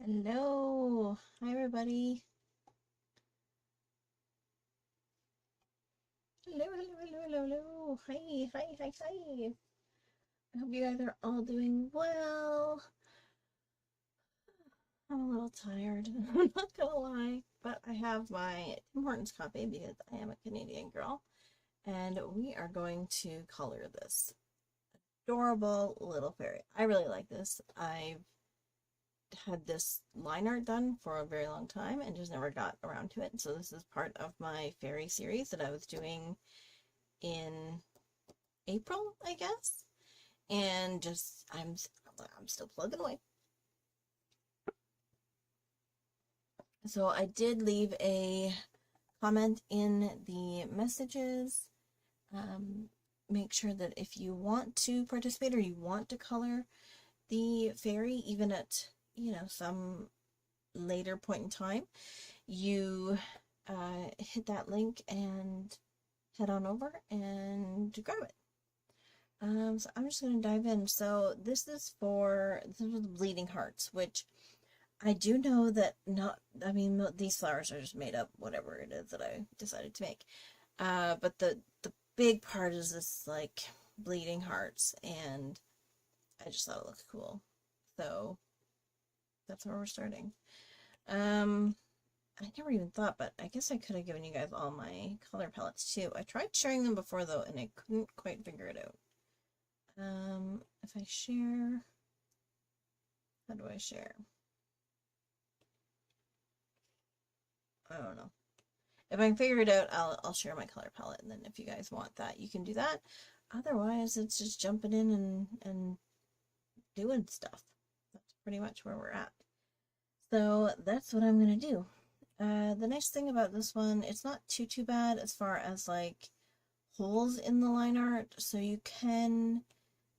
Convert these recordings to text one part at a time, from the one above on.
Hello. Hi, everybody. Hello, hello, hello, hello, hello. Hi, hi, hi, hi. I hope you guys are all doing well. I'm a little tired. I'm not gonna lie, but I have my Tim Hortons coffee because I am a Canadian girl, and we are going to color this adorable little fairy. I really like this. I've had this line art done for a very long time and just never got around to it. So this is part of my fairy series that I was doing in April, I guess. And just I'm still plugging away. So I did leave a comment in the messages. Um, Make sure that if you want to participate or you want to color the fairy, even at some later point in time, you hit that link and head on over and grab it. So I'm just going to dive in. So this is the bleeding hearts, which I do know that I mean, these flowers are just made up, whatever it is that I decided to make. But the big part is this, like, bleeding hearts, and I just thought it looked cool. So that's where we're starting. I never even thought, but I guess I could have given you guys all my color palettes too. I tried sharing them before though, and I couldn't quite figure it out. If I share, how do I share? I don't know. If I can figure it out, I'll share my color palette, and then if you guys want that, you can do that. Otherwise, it's just jumping in and doing stuff. That's pretty much where we're at. So that's what I'm gonna do. The nice thing about this one, it's not too bad as far as like holes in the line art, so you can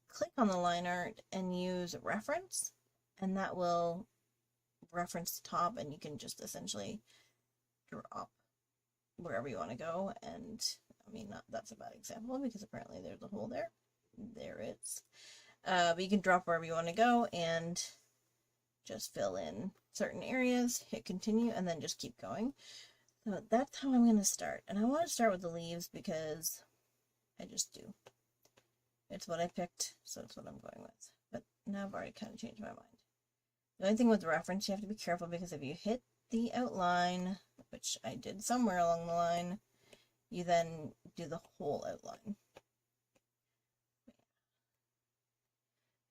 click on the line art and use reference, and that will reference the top, and you can just essentially drop wherever you want to go. And I mean, that's a bad example because apparently there's a hole there. There is. But you can drop wherever you want to go and just fill in certain areas, hit continue, and then just keep going. So that's how I'm going to start. And I want to start with the leaves because I just do. It's what I picked, so it's what I'm going with. But now I've already kind of changed my mind. The only thing with the reference, you have to be careful because if you hit the outline, which I did somewhere along the line, you then do the whole outline.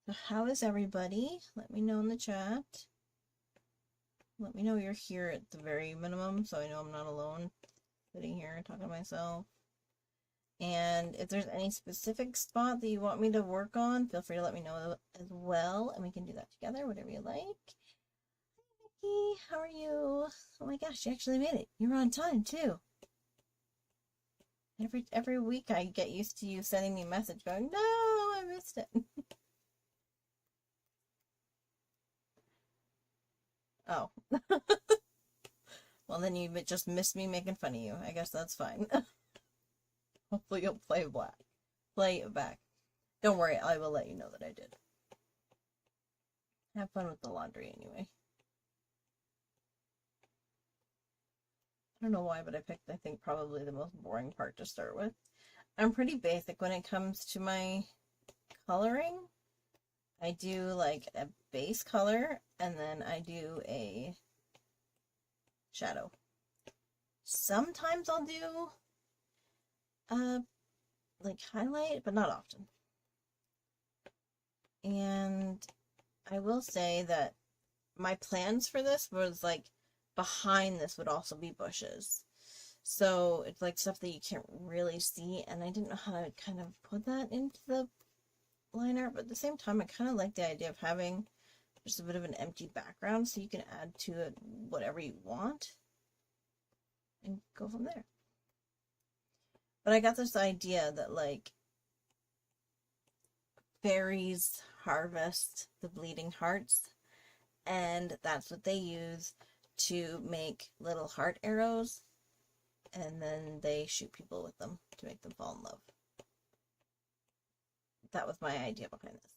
So how is everybody? Let me know in the chat. Let me know you're here at the very minimum, so I know I'm not alone sitting here talking to myself. And if there's any specific spot that you want me to work on, feel free to let me know as well, and we can do that together, whatever you like. Hi, Pinkee, how are you? Oh my gosh, you actually made it. You're on time, too. Every week I get used to you sending me a message going, no, I missed it. Oh. Well, then you just missed me making fun of you. I guess that's fine. Hopefully you'll play it back. Don't worry, I will let you know that I did. Have fun with the laundry anyway. I don't know why, but I picked, I think, probably the most boring part to start with. I'm pretty basic when it comes to my coloring. I do like a base color, and then I do a shadow. Sometimes I'll do like highlight, but not often. And I will say that my plans for this was like behind this would also be bushes. So it's like stuff that you can't really see, and I didn't know how to kind of put that into the line art, but at the same time I kind of like the idea of having just a bit of an empty background so you can add to it whatever you want and go from there. But I got this idea that like fairies harvest the bleeding hearts, and that's what they use to make little heart arrows, and then they shoot people with them to make them fall in love. That was my idea behind this.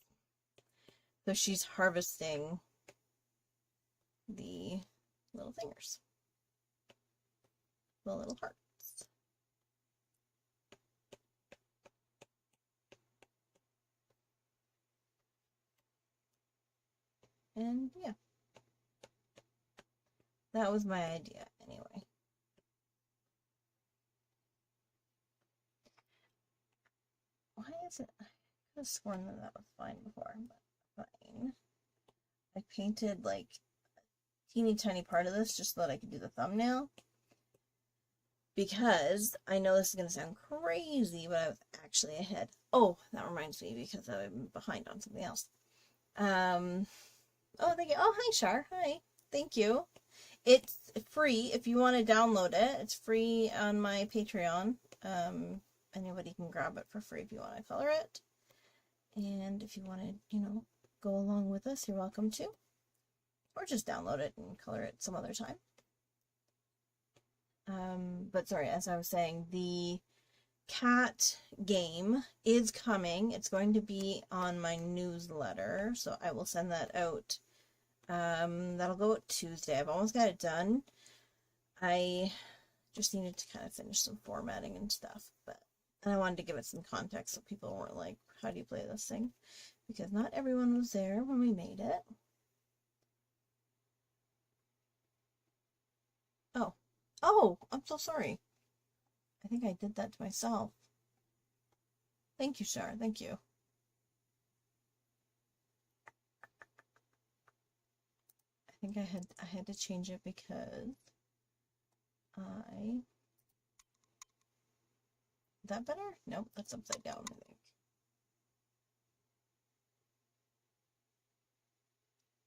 So she's harvesting the little fingers, the little hearts. And yeah, that was my idea anyway. Why is it? I could have sworn that that was fine before, but fine. I painted like a teeny tiny part of this just so that I could do the thumbnail. Because I know this is going to sound crazy, but I was actually ahead. Oh, that reminds me because I'm behind on something else. Oh, thank you. Oh, hi, Shar. Hi. Thank you. It's free if you want to download it. It's free on my Patreon. Anybody can grab it for free if you want to color it. And if you want to, you know, go along with us, you're welcome to. Or just download it and color it some other time. But sorry, as I was saying, the cat game is coming. It's going to be on my newsletter, so I will send that out. That'll go out Tuesday. I've almost got it done. I just needed to kind of finish some formatting and stuff, and I wanted to give it some context so people weren't like, how do you play this thing? Because not everyone was there when we made it. Oh, I'm so sorry. I think I did that to myself. Thank you, Shar. Thank you. I think I had to change it because is that better? Nope, that's upside down, I think.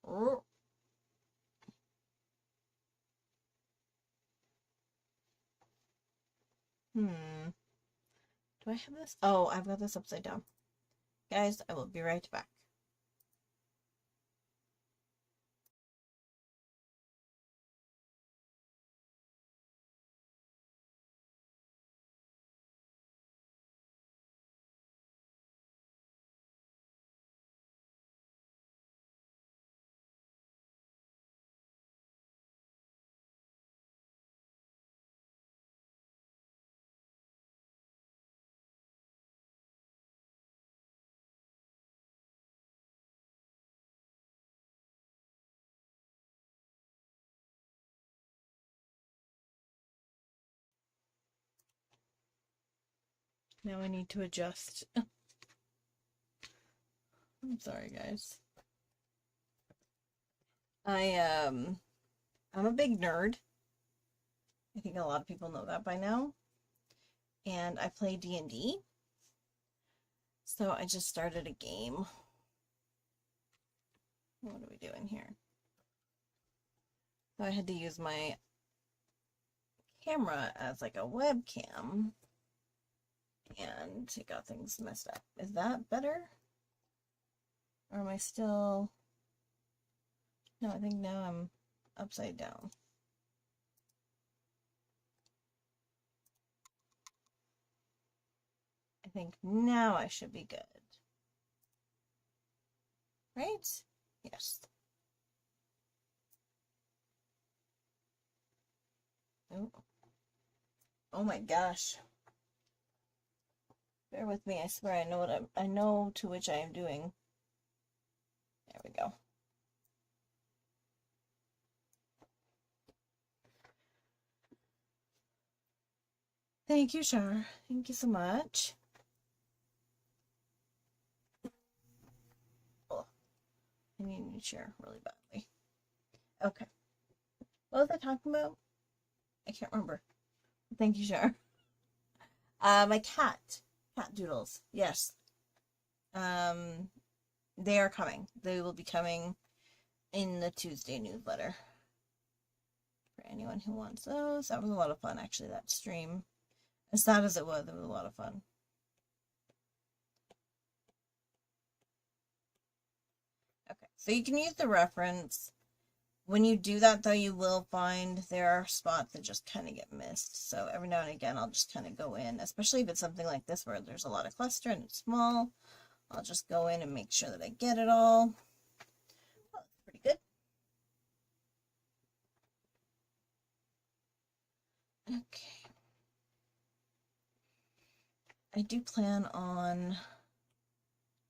Oh. Do I have this? Oh, I've got this upside down. Guys, I will be right back. Now I need to adjust. I'm sorry, guys. I'm a big nerd. I think a lot of people know that by now. And I play D&D. So I just started a game. What are we doing here? So I had to use my camera as like a webcam. And it got things messed up. Is that better? Or am I still... No, I think now I'm upside down. I think now I should be good. Right? Yes. Oh, oh my gosh. Bear with me. I swear I know what I know to which I am doing. There we go. Thank you, Shar. Thank you so much. Oh, I need to share really badly. Okay. What was I talking about? I can't remember. Thank you, Shar. My cat doodles. Yes. They are coming. They will be coming in the Tuesday newsletter. For anyone who wants those. That was a lot of fun, actually, that stream. As sad as it was a lot of fun. Okay, so you can use the reference. When you do that, though, you will find there are spots that just kind of get missed. So every now and again, I'll just kind of go in, especially if it's something like this where there's a lot of cluster and it's small. I'll just go in and make sure that I get it all. Oh, that's pretty good. Okay. I do plan on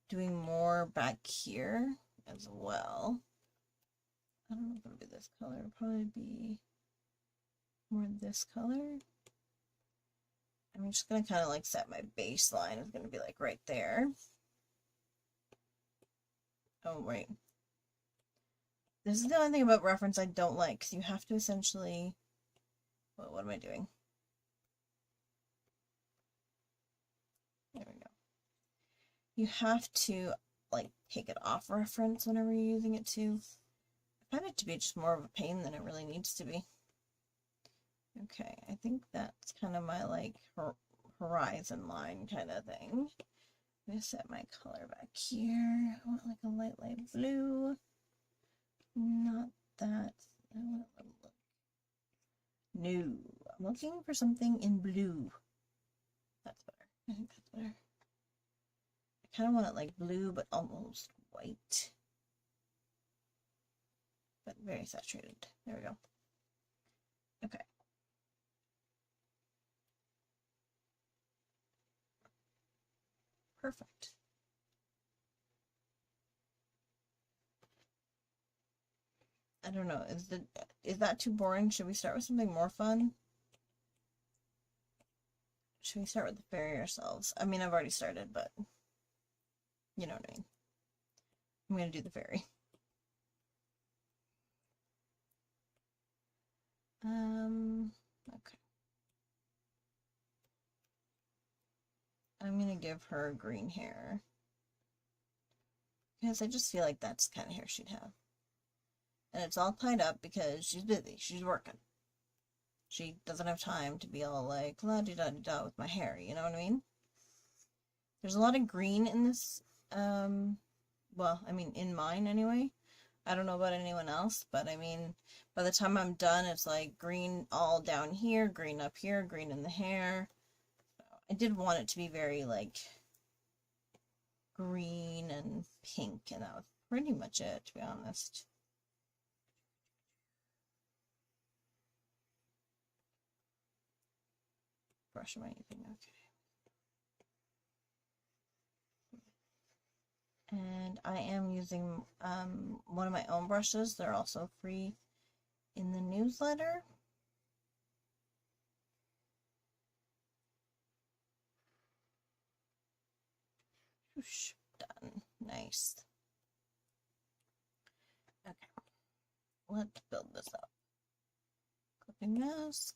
doing more back here as well. I don't know if it'll be this color. It'll probably be more this color. I'm just gonna kind of like set my baseline. It's gonna be like right there. Oh, wait. This is the only thing about reference I don't like, because you have to essentially... Well, what am I doing? There we go. You have to, like, take it off reference whenever you're using it too. I find it to be just more of a pain than it really needs to be. Okay, I think that's kind of my, like, horizon line kind of thing. I'm going to set my color back here. I want, like, a light, light blue. Not that. I want a little... No, I'm looking for something in blue. That's better. I think that's better. I kind of want it like blue, but almost white. But very saturated. There we go. Okay. Perfect. I don't know. Is that too boring? Should we start with something more fun? Should we start with the fairy ourselves? I mean, I've already started, but you know what I mean. I'm gonna do the fairy. Okay. I'm gonna give her green hair. Because I just feel like that's the kind of hair she'd have. And it's all tied up because she's busy. She's working. She doesn't have time to be all like la-di-da-di-da with my hair, you know what I mean? There's a lot of green in this, well, I mean, in mine anyway. I don't know about anyone else, but I mean, by the time I'm done, it's like green all down here, green up here, green in the hair. So I did want it to be very, like, green and pink, and that was pretty much it, to be honest. Brush am I using? Okay. And I am using one of my own brushes. They're also free in the newsletter. Whoosh, done. Nice. Okay, let's build this up. Clipping mask.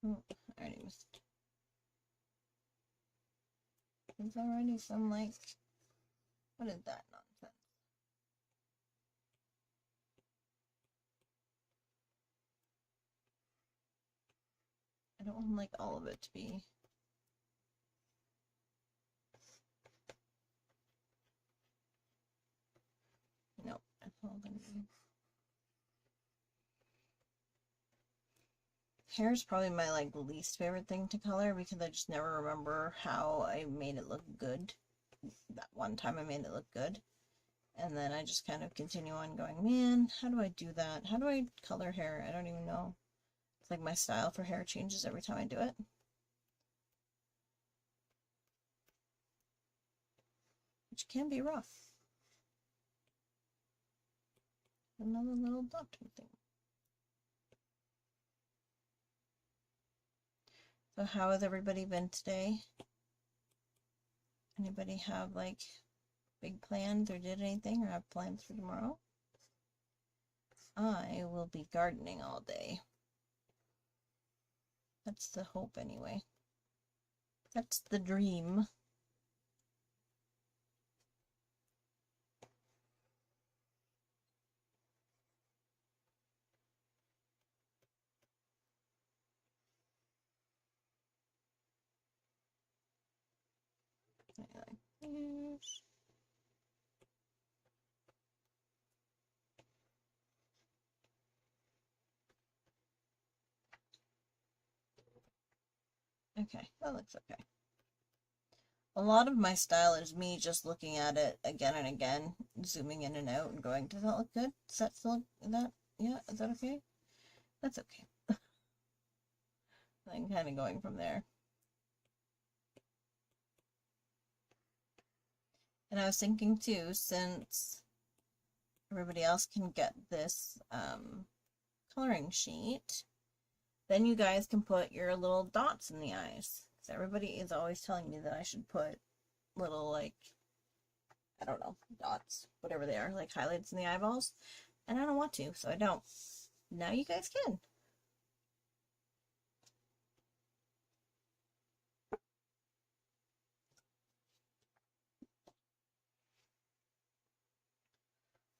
Oh, I already missed. There's already some, like, what is that nonsense? I don't want, like, all of it to be. Nope, that's all gonna be. Hair is probably my, like, least favorite thing to color because I just never remember how I made it look good. That one time I made it look good. And then I just kind of continue on going, man, how do I do that? How do I color hair? I don't even know. It's like my style for hair changes every time I do it. Which can be rough. Another little dot thing. So how has everybody been today? Anybody have like big plans or did anything or have plans for tomorrow? I will be gardening all day. That's the hope anyway. That's the dream. Like this. Okay, that looks okay. A lot of my style is me just looking at it again and again, zooming in and out and going, does that look good? Does that still look that? Yeah, is that okay? That's okay. I'm kind of going from there. And I was thinking too, since everybody else can get this coloring sheet, then you guys can put your little dots in the eyes. Because everybody is always telling me that I should put little, like, I don't know, dots, whatever they are, like highlights in the eyeballs. And I don't want to, so I don't. Now you guys can.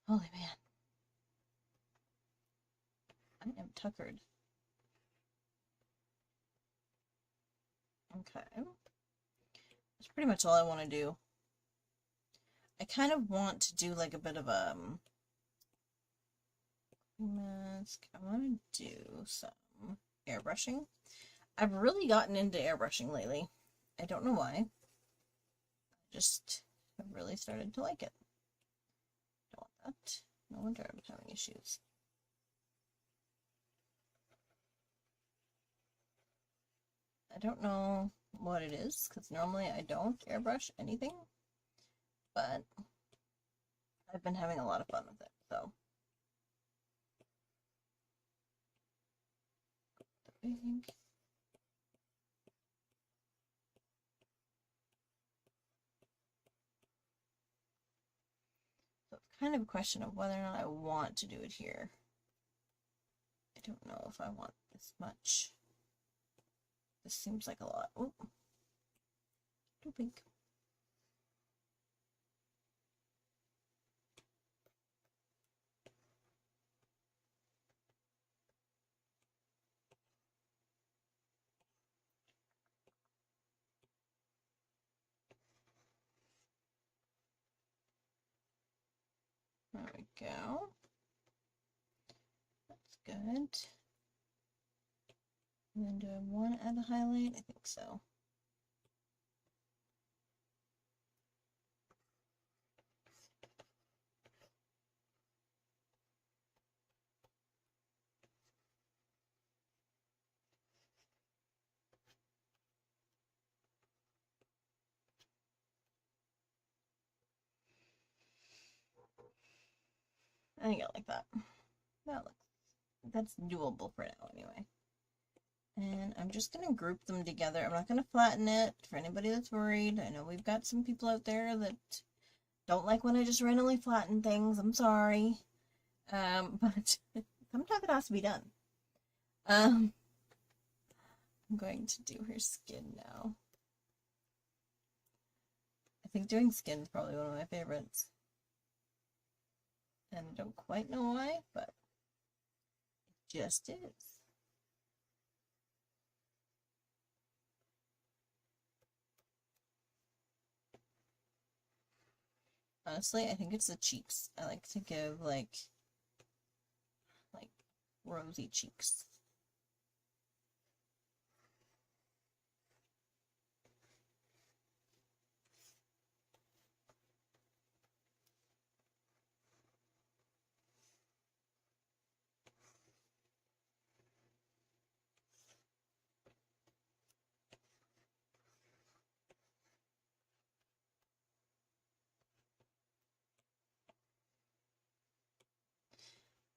Holy man. I am tuckered. Okay. That's pretty much all I want to do. I kind of want to do like a bit of a mask. I want to do some airbrushing. I've really gotten into airbrushing lately. I don't know why. Just have really started to like it. Don't want that. No wonder I'm having issues. I don't know what it is, because normally I don't airbrush anything, but I've been having a lot of fun with it, so. I think. So it's kind of a question of whether or not I want to do it here. I don't know if I want this much. This seems like a lot. Oh, too pink. There we go. That's good. And then do I want to add a highlight? I think so. I think I like that. That's doable for now anyway. And I'm just going to group them together. I'm not going to flatten it for anybody that's worried. I know we've got some people out there that don't like when I just randomly flatten things. I'm sorry. But sometimes it has to be done. I'm going to do her skin now. I think doing skin is probably one of my favorites. And I don't quite know why, but it just is. Honestly, I think it's the cheeks. I like to give like rosy cheeks.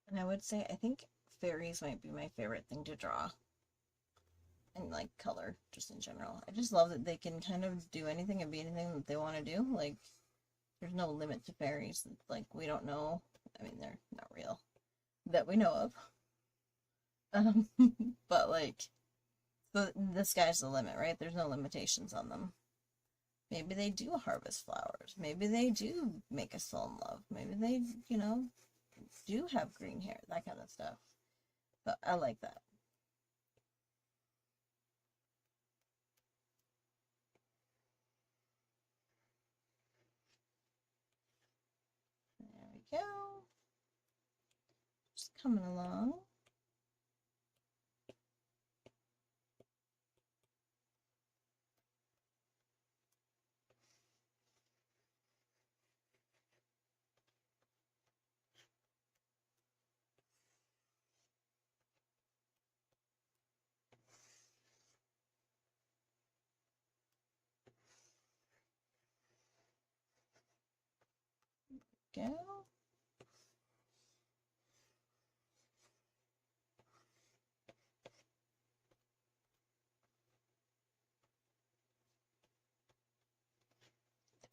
And I would say I think fairies might be my favorite thing to draw. And like color, just in general. I just love that they can kind of do anything and be anything that they want to do. Like, there's no limit to fairies. Like, we don't know. I mean, they're not real that we know of. But like, the sky's the limit, right? There's no limitations on them. Maybe they do harvest flowers. Maybe they do make us fall in love. Maybe they, do have green hair, that kind of stuff. But I like that. There we go. Just coming along. go.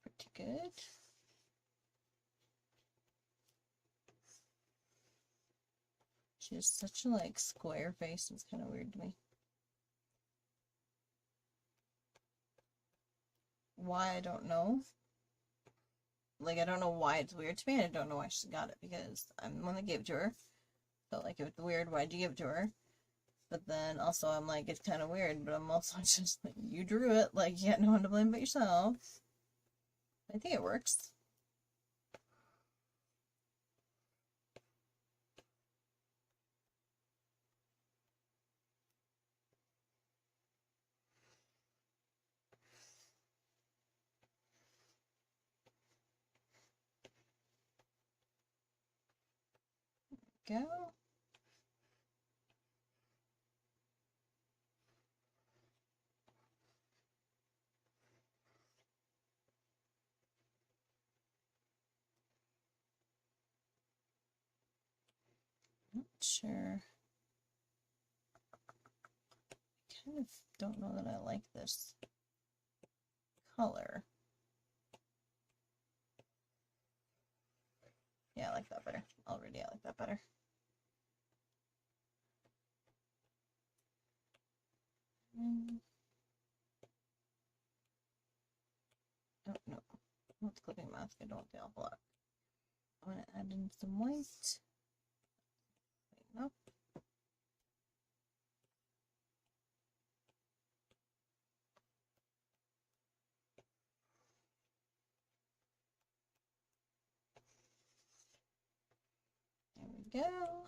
Pretty good. She has such a like square face, it's kind of weird to me. Why, I don't know. Like, I don't know why it's weird to me, and I don't know why she got it, because I'm the one that gave it to her. So, like, if it's weird, why'd you give it to her? But then, also, I'm like, it's kind of weird, but I'm also just like, you drew it, like, you got no one to blame but yourself. I think it works. Go. Not sure. I kind of don't know that I like this color. Yeah, I like that better. Already, I like that better. Oh, no. I want the clipping mask. I don't want the all black. I'm going to add in some white. Wait, no. There we go.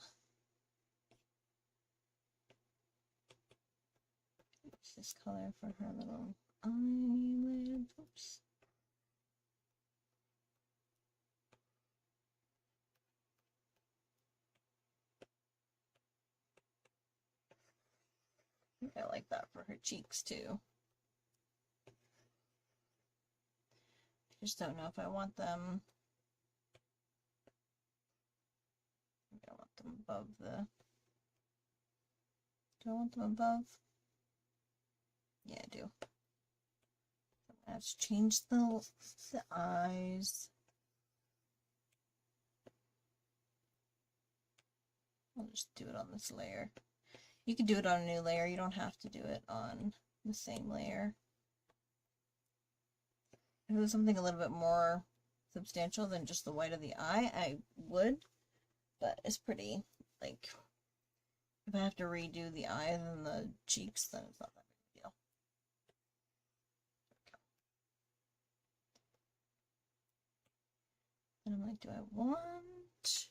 Use this color for her little eyelids. Oops. I think I like that for her cheeks too. I just don't know if I want them. I want them above the. Do I want them above? Yeah, I do. Let's change the eyes. I'll just do it on this layer. You can do it on a new layer. You don't have to do it on the same layer. If it was something a little bit more substantial than just the white of the eye, I would. But it's pretty, like, if I have to redo the eyes and the cheeks, then it's not that big of a deal. And I'm like, do I want...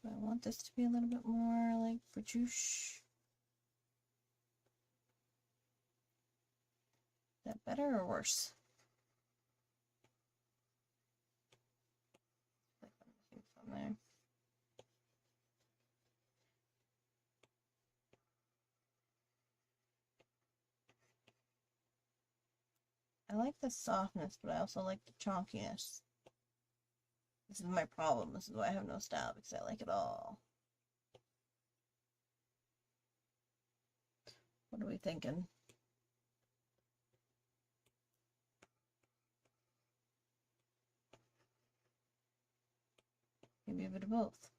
Do I want this to be a little bit more, like, protruge? Is that better or worse? From there. I like the softness, but I also like the chalkiness. This is my problem. This is why I have no style, because I like it all. What are we thinking? Maybe a bit of both.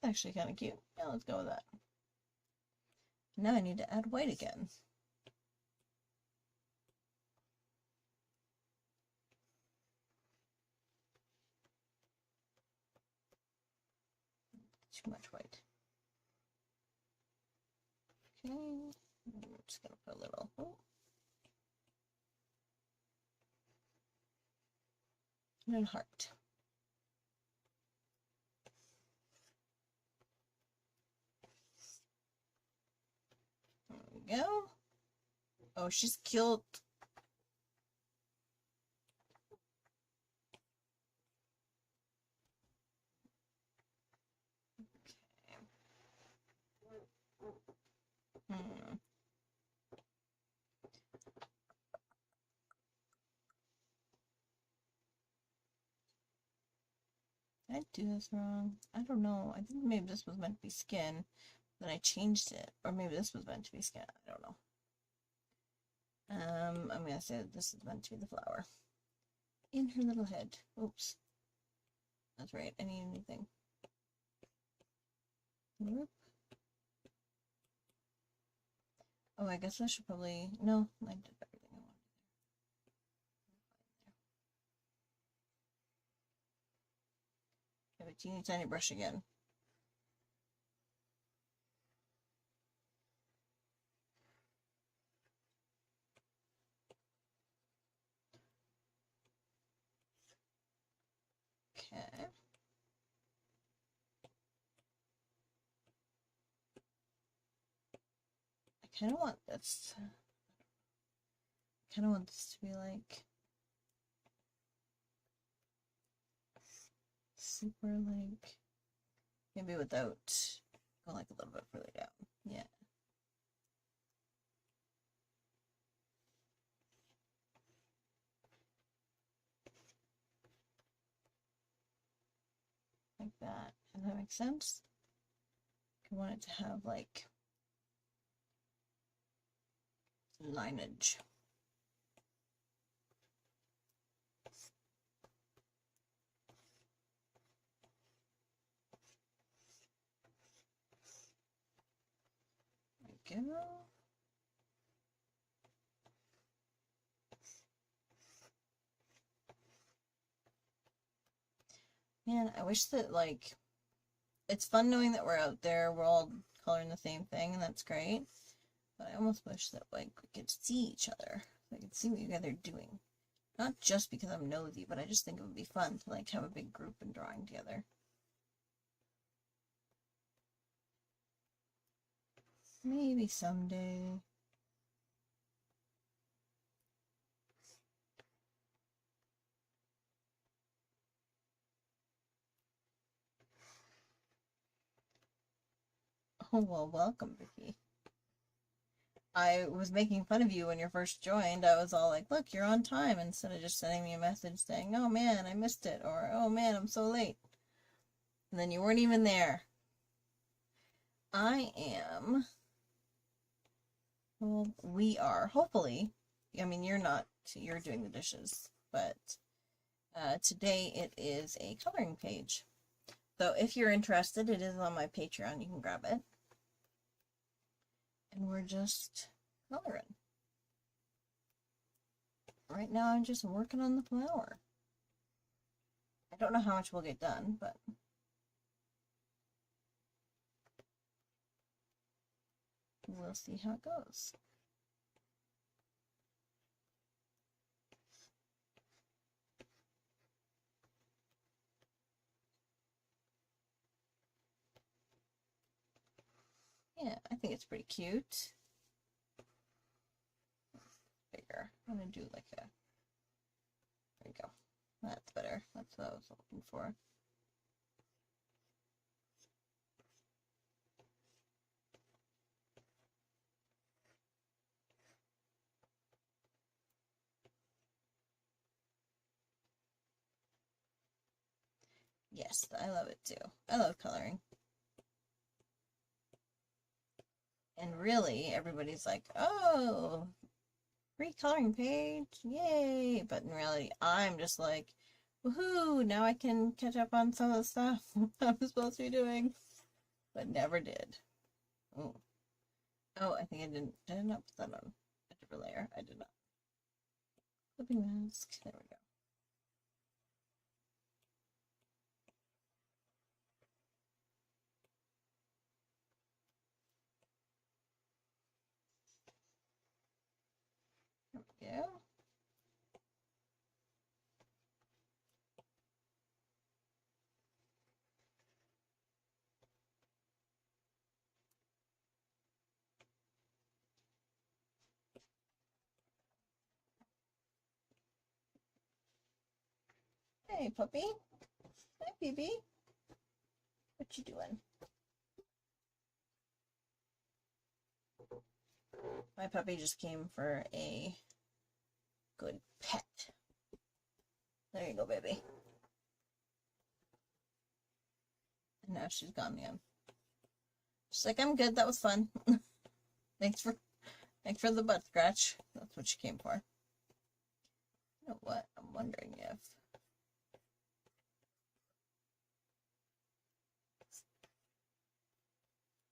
Actually kind of cute. Yeah, let's go with that. Now I need to add white again. Too much white. Okay, I'm just gonna put a little. Oh. And a heart. There we go. Oh, she's cute. do this wrong? I don't know. I think maybe this was meant to be skin. Then I changed it. Or maybe this was meant to be skin. I don't know. I'm gonna say that this is meant to be the flower. In her little head. Oops. That's right. I need anything. Whoop. Oh, I guess I should probably... No, I did everything I wanted there. Okay, but you need tiny brush again. Okay. I kind of want this. I kind of want this to be like super like maybe without going like a little bit further down. Yeah. Like that. Does that make sense? I want it to have like lineage. There we go. Man, I wish that like it's fun knowing that we're out there, we're all coloring the same thing, and that's great. But I almost wish that like we could see each other. So I could see what you guys are doing. Not just because I'm nosy, but I just think it would be fun to like have a big group and drawing together. Maybe someday. Oh, well, welcome, Pinkee. I was making fun of you when you first joined. I was all like, look, you're on time, instead of just sending me a message saying, oh man, I missed it, or oh man, I'm so late. And then you weren't even there. I am. Well, we are, hopefully. I mean, you're not, you're doing the dishes, but today it is a coloring page. So if you're interested, it is on my Patreon. You can grab it. And we're just coloring. Right now I'm just working on the flower. I don't know how much we'll get done, but we'll see how it goes. Yeah, I think it's pretty cute. Bigger. I'm gonna do like a, there we go. That's better. That's what I was looking for. Yes, I love it too. I love coloring. And really, everybody's like, oh, free coloring page, yay! But in reality, I'm just like, woohoo, now I can catch up on some of the stuff I'm supposed to be doing, but never did. Oh, oh, I think I did not put that on a different layer. I did not. Clipping mask, there we go. There we go. Hey, puppy. Hi, baby. What you doing? My puppy just came for a good pet. There you go, baby. And now she's gone again. She's like, I'm good, that was fun. Thanks for the butt scratch. That's what she came for. You know what? I'm wondering if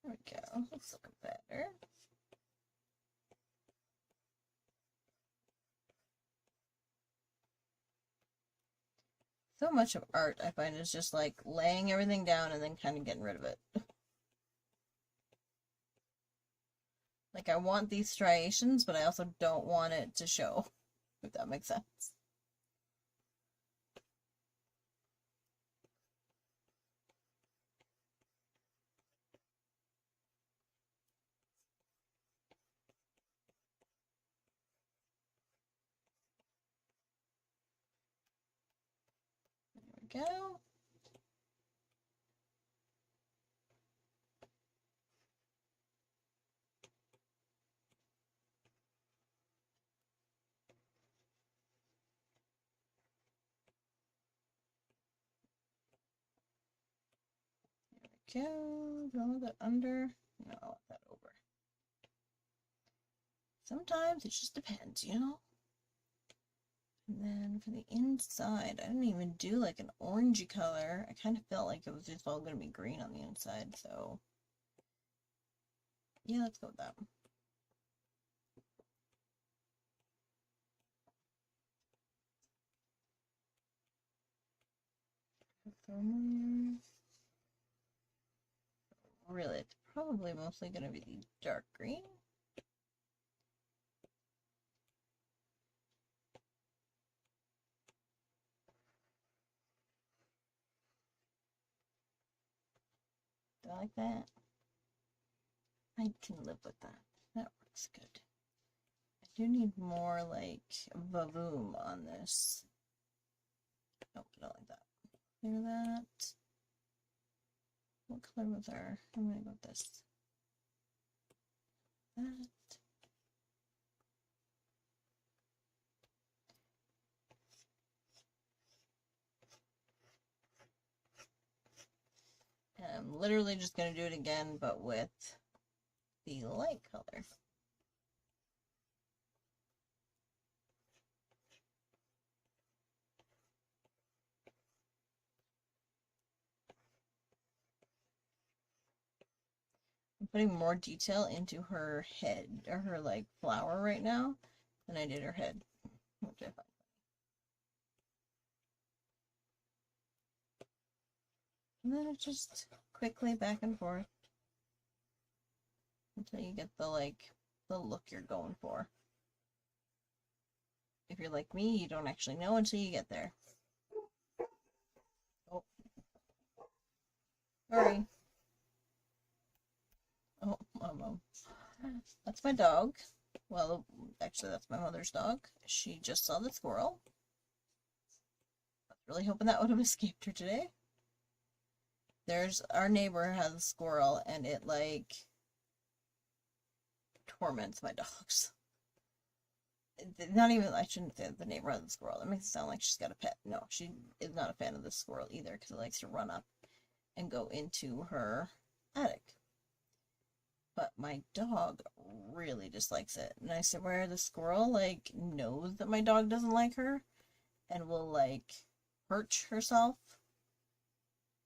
there we go. Looks looking better. So much of art, I find, is just like laying everything down and then kind of getting rid of it. Like, I want these striations, but I also don't want it to show, if that makes sense. There we go. Go, draw that under. No, I want that over. Sometimes it just depends, you know? And then for the inside, I didn't even do like an orangey color. I kind of felt like it was just all going to be green on the inside, so yeah, let's go with that. Really, it's probably mostly going to be the dark green. Do I like that? I can live with that. That works good. I do need more like vavoom on this. Nope, I don't like that. Clear that. What color was our? I'm gonna go with this. That. And I'm literally just gonna do it again, but with the light color. I'm putting more detail into her head, or her like flower right now, than I did her head, which I find. And then it's just quickly back and forth until you get the look you're going for. If you're like me, you don't actually know until you get there. Oh. Sorry. Oh, that's my dog. Well, actually, that's my mother's dog. She just saw the squirrel. I was really hoping that would have escaped her today. Our neighbor has a squirrel, and it, like, torments my dogs. Not even, I shouldn't say the neighbor has a squirrel. That makes it sound like she's got a pet. No, she is not a fan of the squirrel either, because it likes to run up and go into her attic. But my dog really dislikes it. And I swear the squirrel, like, knows that my dog doesn't like her and will, like, perch herself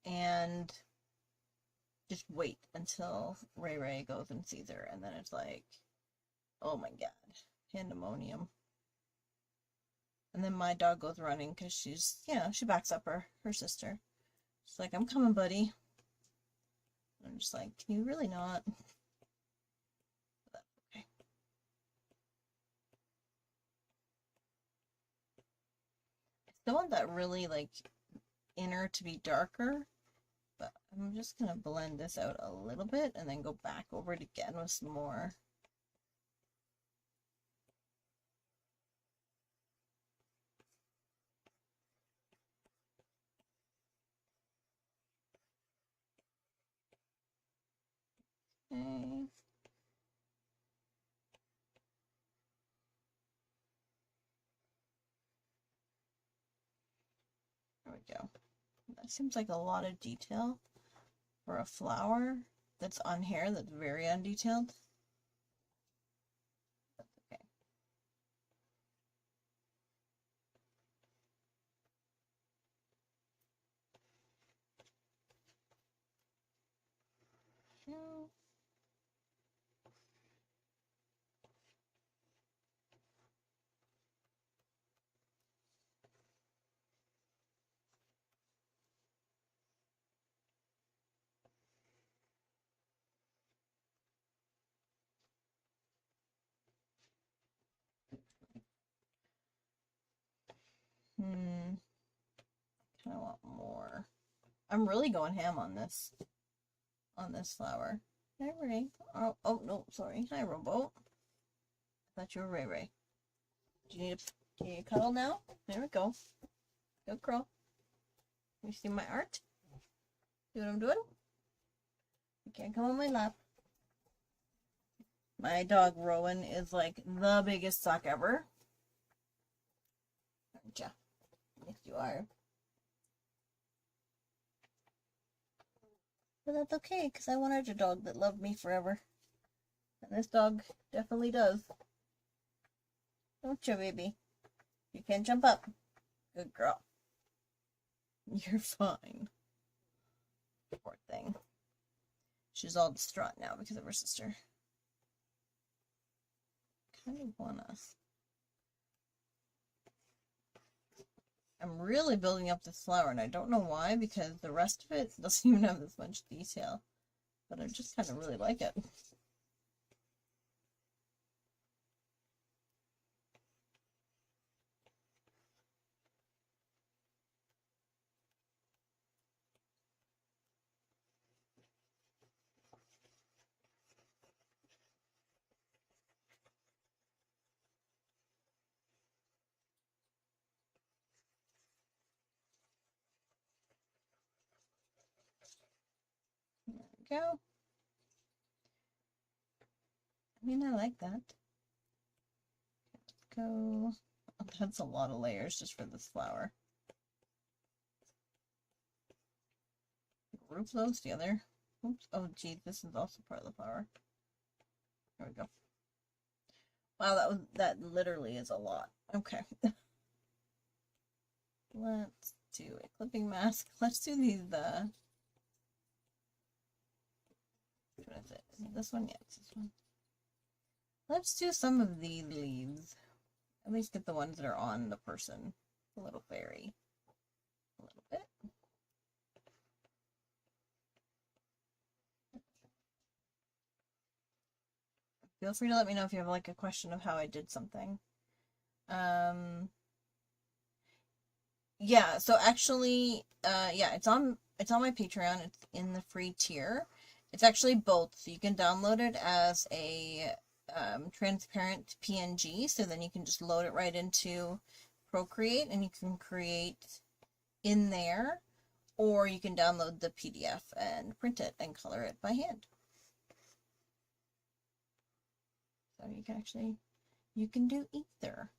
and just wait until Ray Ray goes and sees her. And then it's like, oh my god, pandemonium. And then my dog goes running because she's, she backs up her sister. She's like, I'm coming, buddy. I'm just like, can you really not? Okay. I still want that really, like, inner to be darker, but I'm just gonna blend this out a little bit and then go back over it again with some more. Okay. There we go. That seems like a lot of detail, for a flower that's on here that's very undetailed. That's okay. Kind of want more. I'm really going ham on this flower. Hi, Ray. Oh no, sorry. Hi, Rowboat. I thought you were Ray Ray. Do you need a cuddle now? There we go. Good girl. You see my art? See what I'm doing? You can't come on my lap. My dog Rowan is like the biggest sock ever. Aren't ya? Yes, you are. But that's okay, because I wanted a dog that loved me forever. And this dog definitely does. Don't you, baby? You can't jump up. Good girl. You're fine. Poor thing. She's all distraught now because of her sister. Kind of wanna... I'm really building up this flower, and I don't know why, because the rest of it doesn't even have this much detail. But I just kind of really like it. There we go. I mean, I like that. Let's go. Oh, that's a lot of layers just for this flower. Group those together. Oops. Oh, geez, this is also part of the flower. There we go. Wow, that literally is a lot. Okay. Let's do a clipping mask. Let's do these, what is it? Is it this one? Yeah, it's this one. Let's do some of these leaves. At least get the ones that are on the person. The little fairy. A little bit. Feel free to let me know if you have like a question of how I did something. Yeah, so actually, yeah, it's on my Patreon. It's in the free tier. It's actually both, so you can download it as a transparent PNG, so then you can just load it right into Procreate and you can create in there, or you can download the PDF and print it and color it by hand. So you can do either.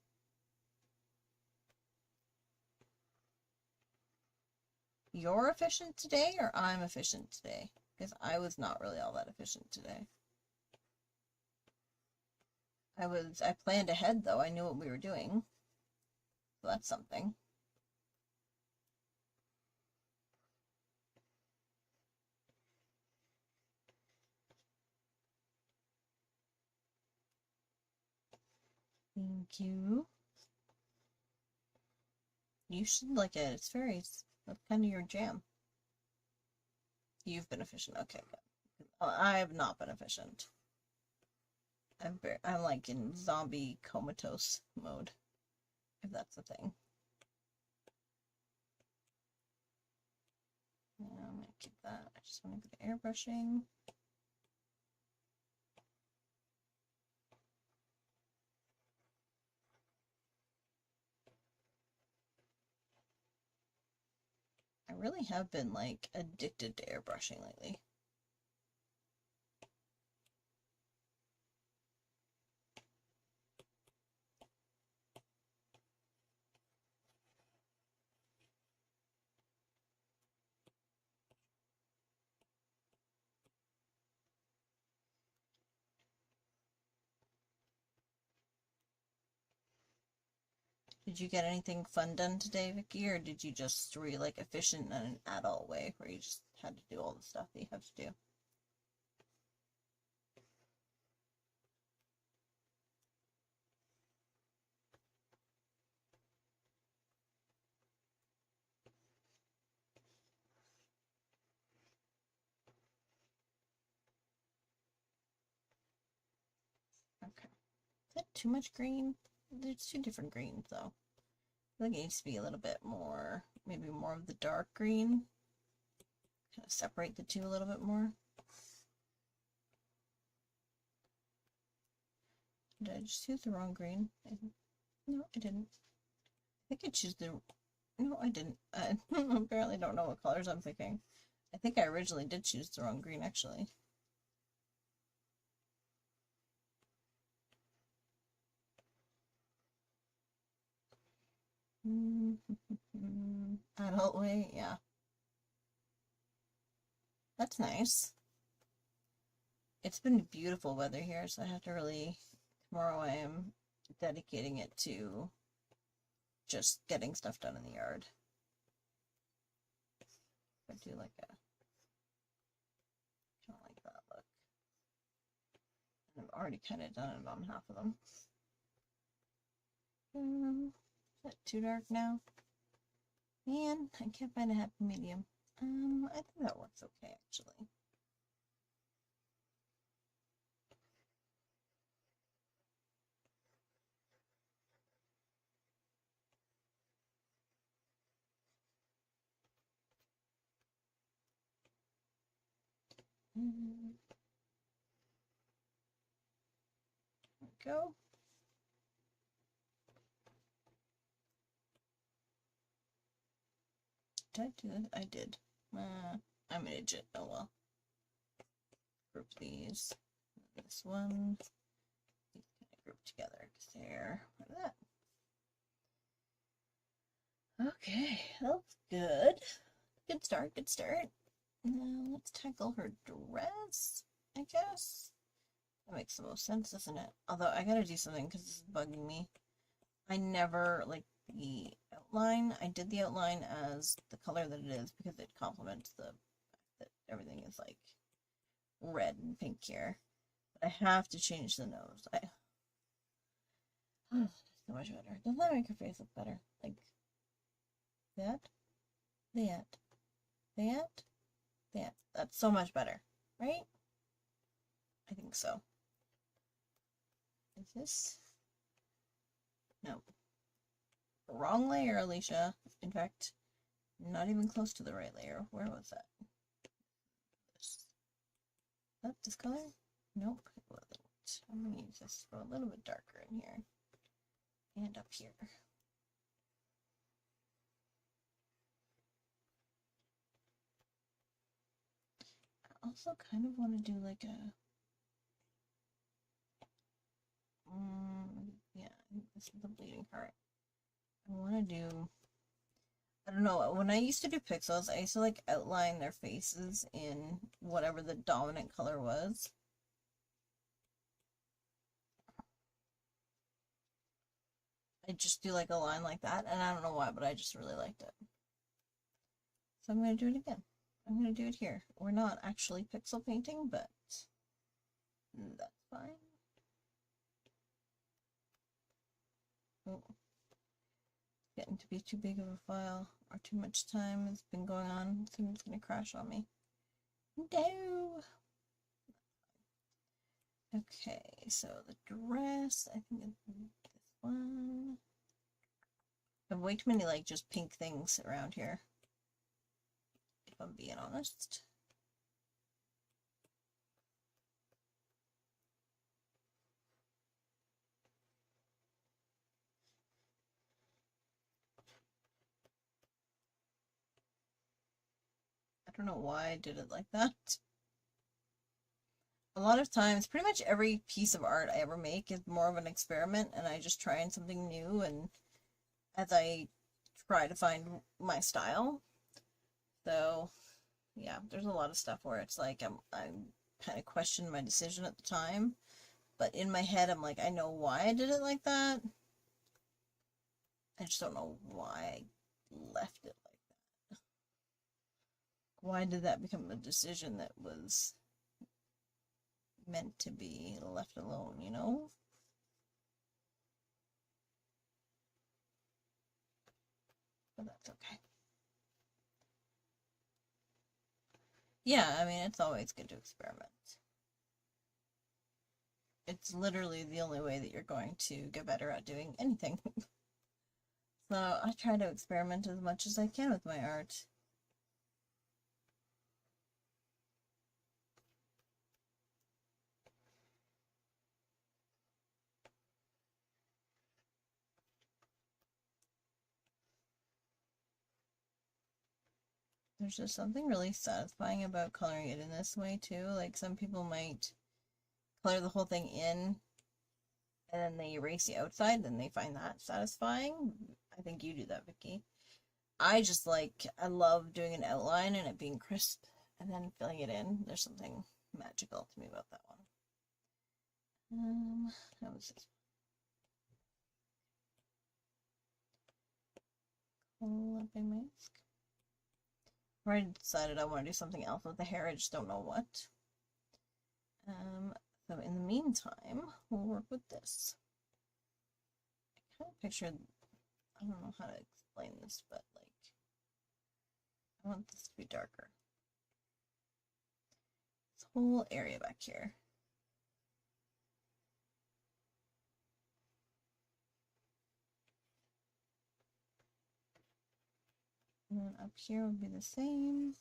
You're efficient today, or I'm efficient today? Because I was not really all that efficient today. I planned ahead though, I knew what we were doing. So that's something. Thank you. You should like it. It's fairies. That's kind of your jam. You've been efficient. Okay, good. I have not been efficient. I'm like in zombie comatose mode, if that's the thing. Yeah, I'm gonna keep that. I just want to go to airbrushing. I really have been like addicted to airbrushing lately. Did you get anything fun done today, Vicky, or did you just, were you like efficient in an adult way where you just had to do all the stuff that you have to do? Okay. Is that too much green? There's two different greens though. I think it needs to be a little bit more, maybe more of the dark green. Kind of separate the two a little bit more. Did I just choose the wrong green? No, I didn't. I think I choose the... No, I didn't. I apparently don't know what colors I'm thinking. I think I originally did choose the wrong green, actually. Adult way, yeah. That's nice. It's been beautiful weather here, so I have to really... Tomorrow I am dedicating it to just getting stuff done in the yard. I do like a... I don't like that look. And I've already kind of done it on half of them. Is that too dark now? Man, I can't find a happy medium. I think that works okay, actually. There we go. Did I do that? I did. I'm an idiot. Oh well. Group these. This one. These kind of group together because they're like that. Okay, that's good. Good start. Good start. Now let's tackle her dress, I guess. That makes the most sense, doesn't it? Although I gotta do something because this is bugging me. I never, like, the outline. I did the outline as the color that it is because it complements the fact that everything is, like, red and pink here. But I have to change the nose. Oh, so much better. Doesn't that make her face look better? Like, that. That's so much better, right? I think so. Is this? No. Wrong layer, Alicia. In fact, not even close to the right layer. Where was that? This color? Nope, it wasn't. I'm going to use this for a little bit darker in here. And up here. I also kind of want to do like a... yeah, I think this is the bleeding heart. I want to do... I don't know, when I used to do pixels, I used to like outline their faces in whatever the dominant color was. I just do like a line like that, and I don't know why, but I just really liked it. So I'm going to do it again. I'm going to do it here. We're not actually pixel painting, but that's fine. Oh. Getting to be too big of a file or too much time has been going on. Someone's going to crash on me. No! Okay, so the dress, I think it's this one. I have way too many like just pink things around here, if I'm being honest. I don't know why I did it like that. A lot of times, pretty much every piece of art I ever make is more of an experiment, and I just try something new, and as I try to find my style. So, yeah, there's a lot of stuff where it's like I'm kind of question my decision at the time, but in my head I'm like, I know why I did it like that, I just don't know why I left it like that. Why did that become a decision that was meant to be left alone, you know? But that's okay. Yeah, I mean, it's always good to experiment. It's literally the only way that you're going to get better at doing anything. So I try to experiment as much as I can with my art. There's just something really satisfying about coloring it in this way too. Like some people might color the whole thing in and then they erase the outside and they find that satisfying. I think you do that, Vicky. I love doing an outline and it being crisp and then filling it in. There's something magical to me about that one. That was this clipping mask. I've already decided I want to do something else with the hair. I just don't know what. So in the meantime, we'll work with this. I kind of pictured, I don't know how to explain this, but like, I want this to be darker. This whole area back here. And then up here would be the same.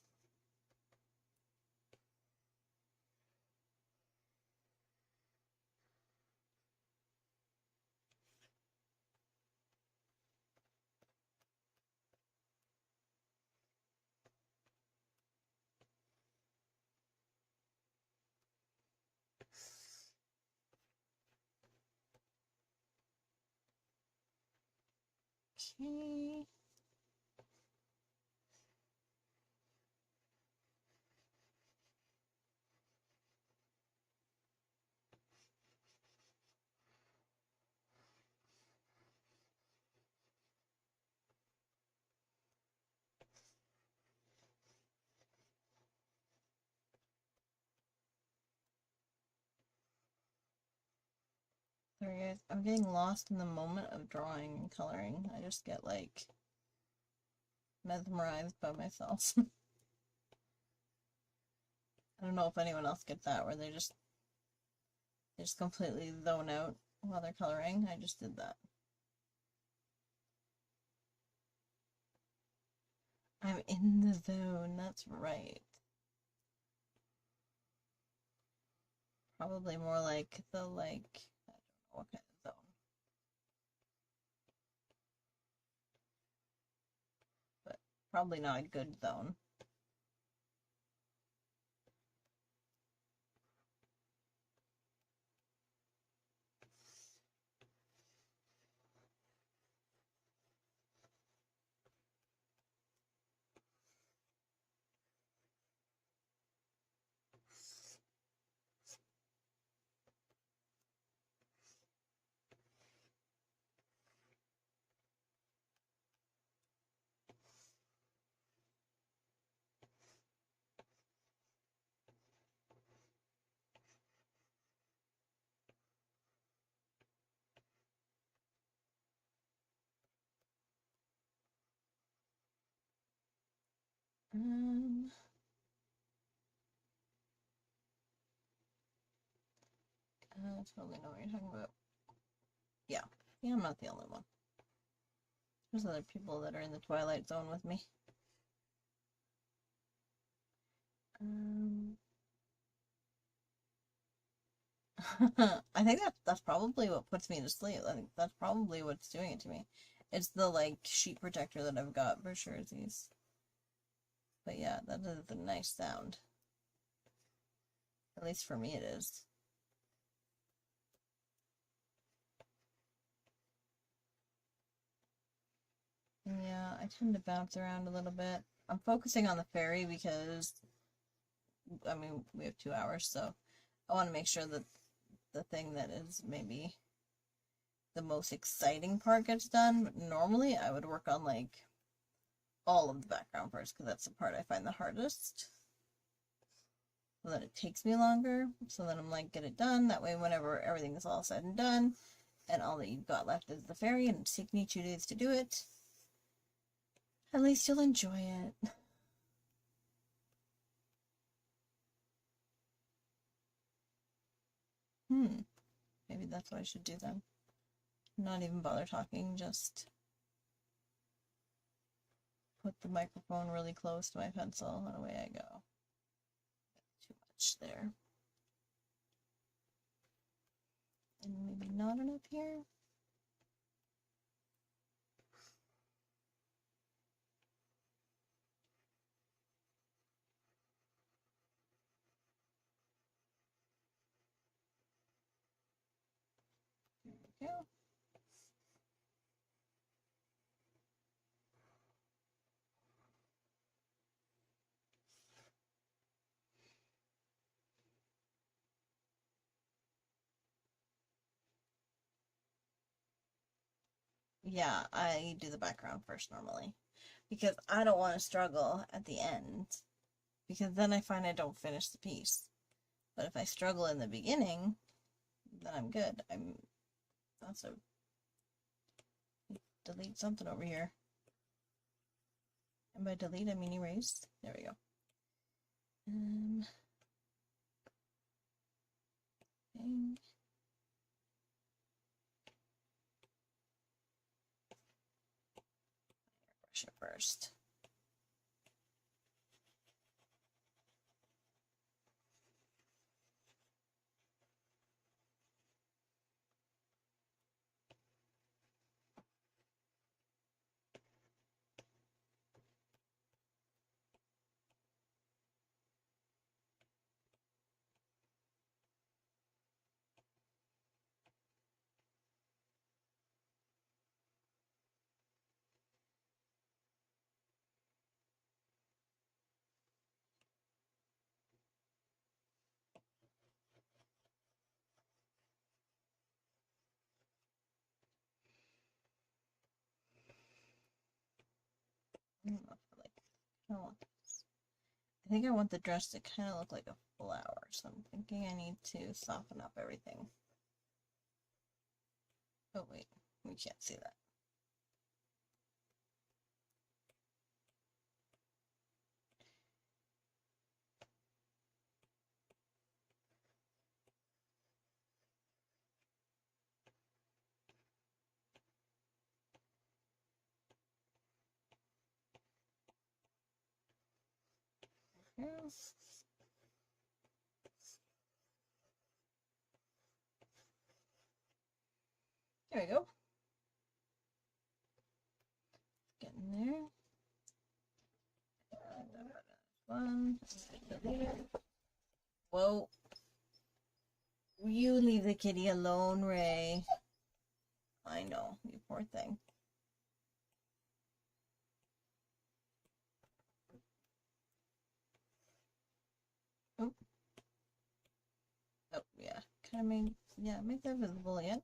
Okay. Sorry guys, I'm getting lost in the moment of drawing and coloring. I just get like mesmerized by myself. I don't know if anyone else gets that where they just completely zone out while they're coloring. I just did that. I'm in the zone, that's right. Probably more like the like, I don't know what kind of zone. But probably not a good zone. Um, I totally know what you're talking about. Yeah, yeah, I'm not the only one. There's other people that are in the Twilight Zone with me. I think that's probably what puts me to sleep. I think that's probably what's doing it to me. It's the like sheet protector that I've got for sure. But yeah, that is a nice sound. At least for me it is. Yeah, I tend to bounce around a little bit. I'm focusing on the fairy because, I mean, we have 2 hours, so I want to make sure that the thing that is maybe the most exciting part gets done. But normally I would work on like all of the background first because that's the part I find the hardest. So then it takes me longer. So then I'm like, get it done. That way, whenever everything is all said and done, and all that you've got left is the fairy, and it's taking you 2 days to do it, at least you'll enjoy it. Maybe that's what I should do then. Not even bother talking, just put the microphone really close to my pencil, and away I go. Too much there. And maybe not enough here. There we go. Yeah, I do the background first normally because I don't want to struggle at the end because then I find I don't finish the piece. But if I struggle in the beginning, then I'm good. I'm also delete something over here. And by delete, I mean erase. There we go. Thing. Brush it first. I don't know if I like it. I don't want this. I think I want the dress to kind of look like a flower, so I'm thinking I need to soften up everything. Oh wait, we can't see that. Yes. There we go. Getting there. One. Whoa. You leave the kitty alone, Ray. I know, you poor thing. Oh. Oh, yeah. Kind of make that visible again.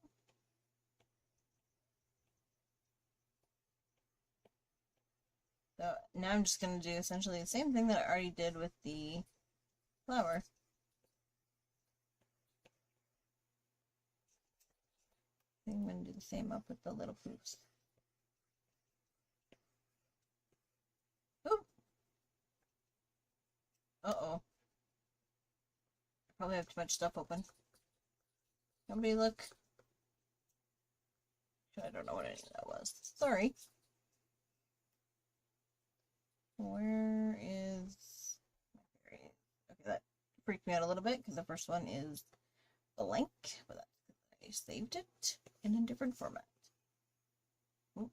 So now I'm just going to do essentially the same thing that I already did with the flower. I think I'm going to do the same up with the little poofs. Oh! Uh-oh. Probably have too much stuff open. Nobody look. I don't know what any of that was. Sorry. Where is my fairy? Okay, that freaked me out a little bit because the first one is blank, but that's because I saved it in a different format. Ooh.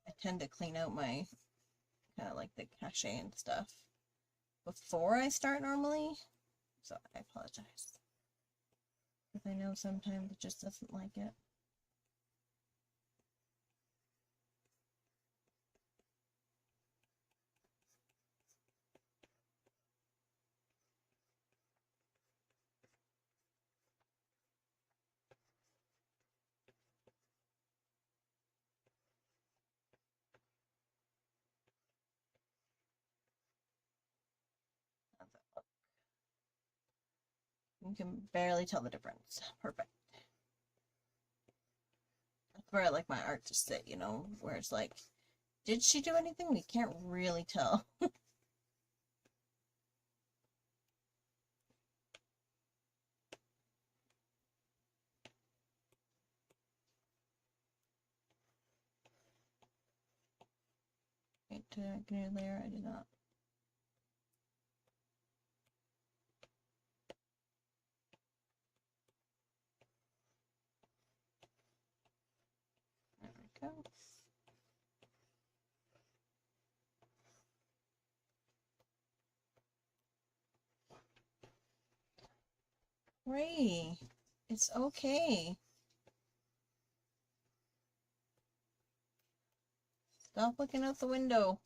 I tend to clean out my kind of like the cachet and stuff before I start normally, so I apologize if I know sometimes it just doesn't like it. You can barely tell the difference. Perfect. That's where I like my art to sit, you know, where it's like, did she do anything? We can't really tell. Wait, did I get a layer? I did not. There we go. Ray, it's okay. Stop looking out the window.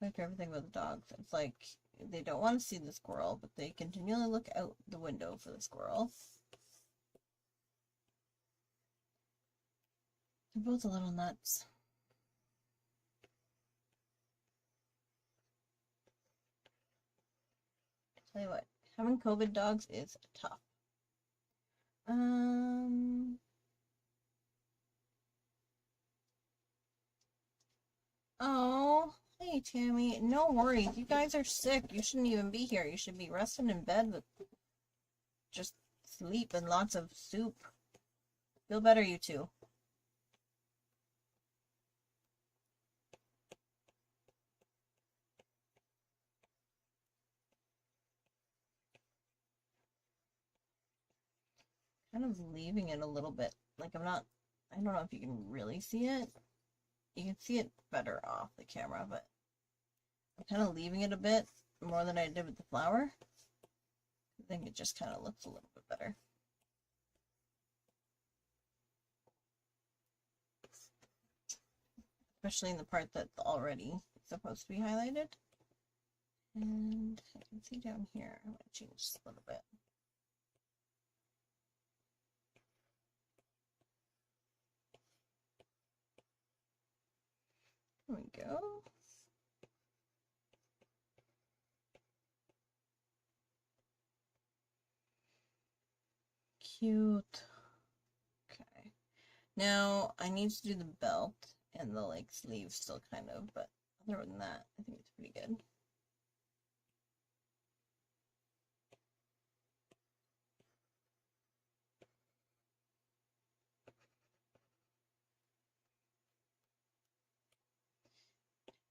Like everything with the dogs. It's like they don't want to see the squirrel, but they continually look out the window for the squirrel. They're both a little nuts. Tell you what, having COVID dogs is tough. Oh, hey Tammy. No worries. You guys are sick. You shouldn't even be here. You should be resting in bed with just sleep and lots of soup. Feel better, you two. Kind of leaving it a little bit. Like I don't know if you can really see it. You can see it better off the camera, but I'm kind of leaving it a bit more than I did with the flower. I think it just kind of looks a little bit better. Especially in the part that's already supposed to be highlighted. And I can see down here, I'm going to change this a little bit. There we go. Cute. Okay. Now I need to do the belt and the like sleeve still kind of, but other than that, I think it's pretty good.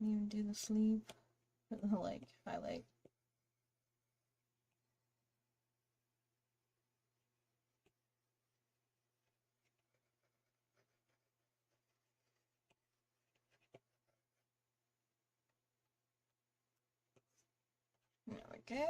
Even do the sleeve for the like highlight. There we go.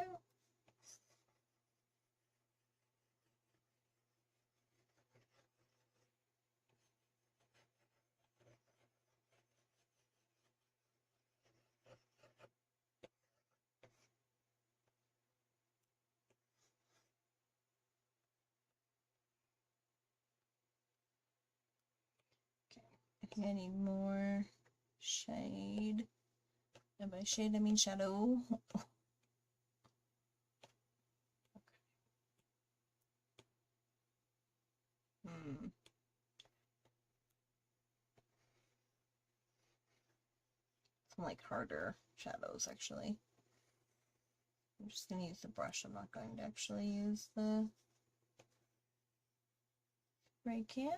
Okay, I need more shade. And by shade, I mean shadow. Some like harder shadows actually. I'm just gonna use the brush. I'm not going to actually use the spray can.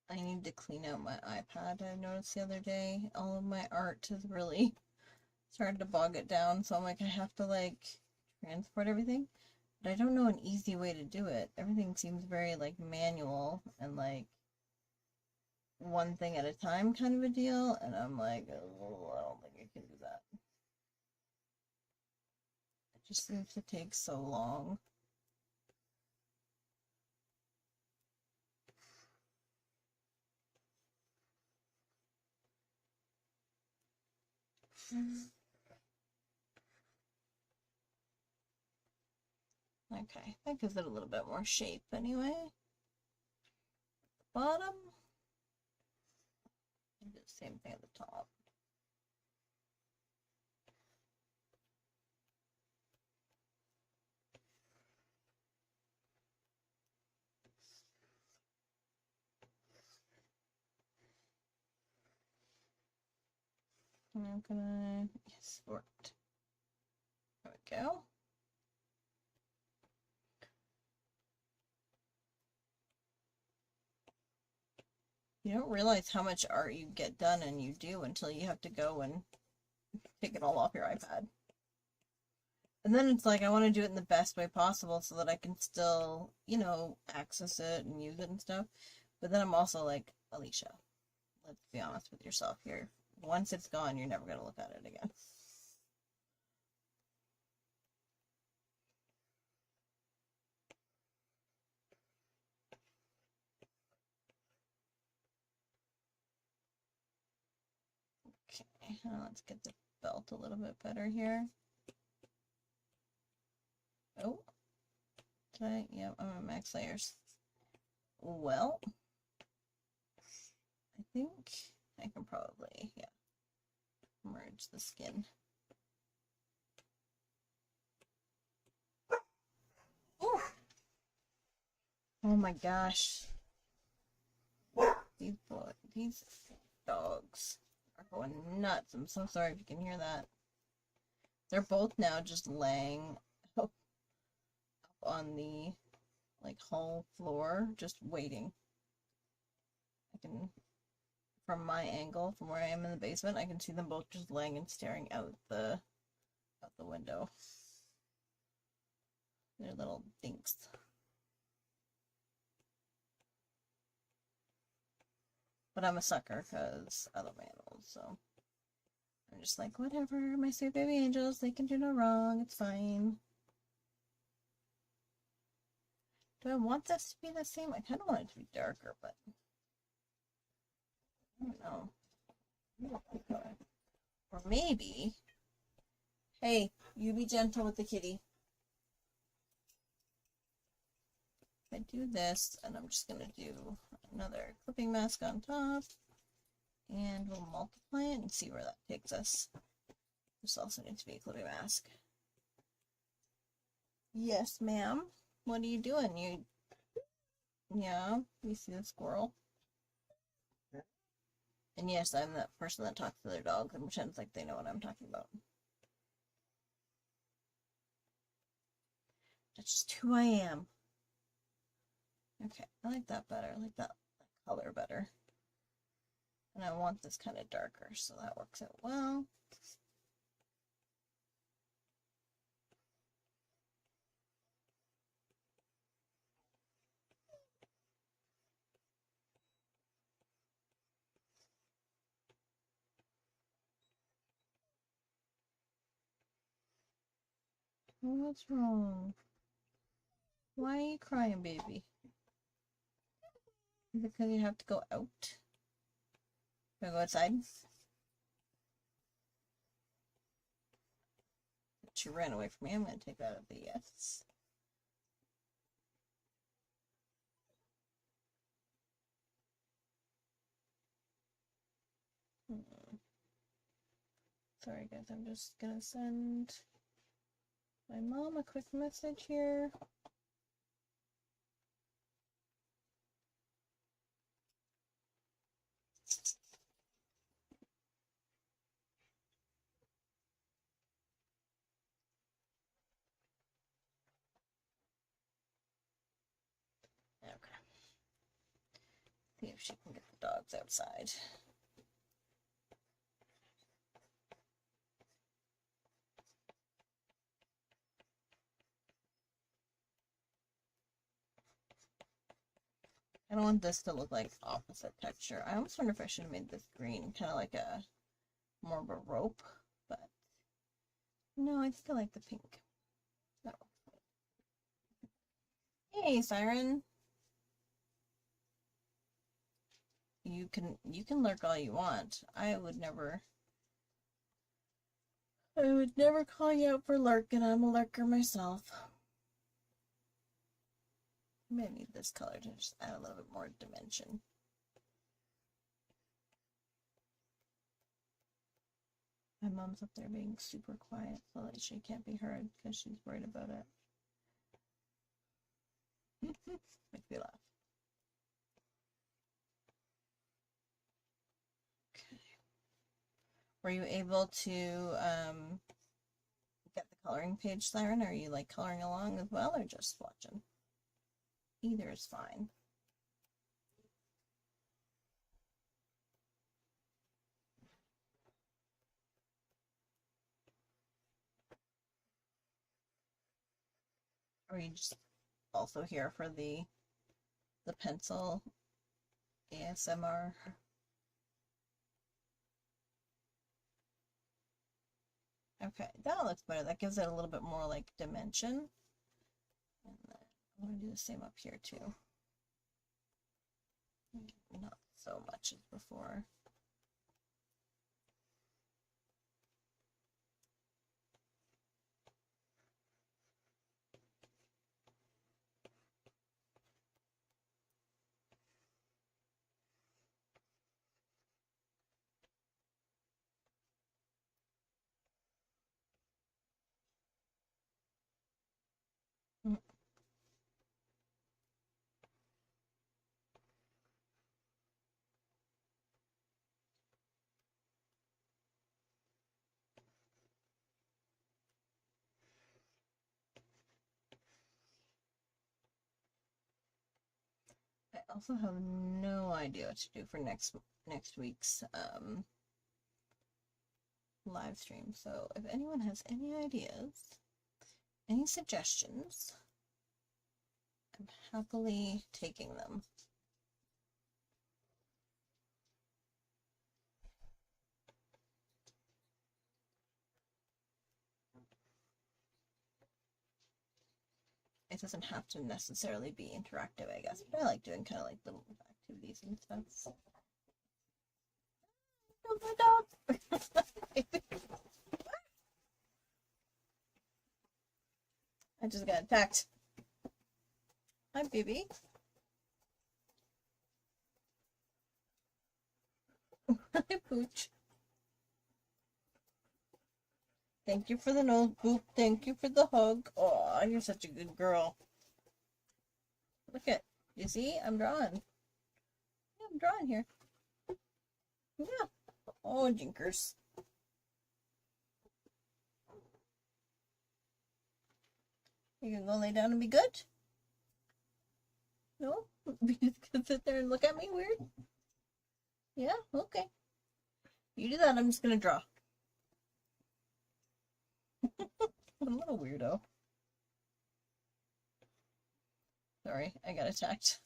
I need to clean out my iPad. I noticed the other day all of my art has really started to bog it down, so I'm like, I have to like transport everything. But I don't know an easy way to do it. Everything seems very like manual and like one thing at a time kind of a deal, and I'm like, oh, I don't think I can do that. It just seems to take so long. Okay, that gives it a little bit more shape anyway. Bottom. And do the same thing at the top. And I'm gonna, yes, worked. There we go. You don't realize how much art you get done and you do until you have to go and take it all off your iPad. And then it's like, I want to do it in the best way possible so that I can still, you know, access it and use it and stuff. But then I'm also like, Alicia, let's be honest with yourself here. Once it's gone, you're never going to look at it again. Okay, let's get the belt a little bit better here. Oh, did I? Yep, I'm at max layers. Well, I think I can probably, yeah, merge the skin. Ooh. Oh my gosh. These dogs are going nuts. I'm so sorry if you can hear that. They're both now just laying up on the like hall floor, just waiting. I can, from my angle, from where I am in the basement, I can see them both just laying and staring out the window. They're little dinks. But I'm a sucker because I love animals, so I'm just like, whatever, my sweet baby angels, they can do no wrong, it's fine. Do I want this to be the same? I kind of want it to be darker, but I don't know. Or maybe, hey, you be gentle with the kitty. If I do this, and I'm just going to do another clipping mask on top, and we'll multiply it and see where that takes us. This also needs to be a clipping mask. Yes, ma'am. What are you doing? Yeah, you see the squirrel? And yes, I'm that person that talks to their dog and pretends like they know what I'm talking about. That's just who I am. Okay, I like that better. I like that color better. And I want this kind of darker, so that works out well. What's wrong? Why are you crying, baby? Is it because you have to go out? Can I go outside? She ran away from me. I'm going to take that out of the yes. Sorry guys, I'm just going to send my mom a quick message here. Okay. See if she can get the dogs outside. I don't want this to look like opposite texture. I almost wonder if I should have made this green, kind of like a more of a rope, but no, I still like the pink. No. Hey, Siren. You can lurk all you want. I would never I would never call you out for lurking. I'm a lurker myself. I may need this color to just add a little bit more dimension. My mom's up there being super quiet so that she can't be heard because she's worried about it. Makes me laugh. Okay. Were you able to get the coloring page, Siren? Are you like coloring along as well or just watching? Either is fine. Or are you just also here for the pencil ASMR? Okay, that looks better. That gives it a little bit more like dimension. And then I'm going to do the same up here too. Not so much as before. I also have no idea what to do for next week's live stream. So if anyone has any ideas, any suggestions, I'm happily taking them. It doesn't have to necessarily be interactive, I guess, but I like doing kind of like little activities and stuff. Oh, my dog! I just got attacked. Hi, baby. Hi, Pooch. Thank you for the nose boop. Thank you for the hug. Oh, you're such a good girl. Look at, you see? I'm drawing. Yeah, I'm drawing here. Yeah. Oh, jinkers. You gonna go lay down and be good? No? You just gonna sit there and look at me weird? Yeah? Okay. You do that, I'm just gonna draw. I'm a little weirdo. Sorry, I got attacked.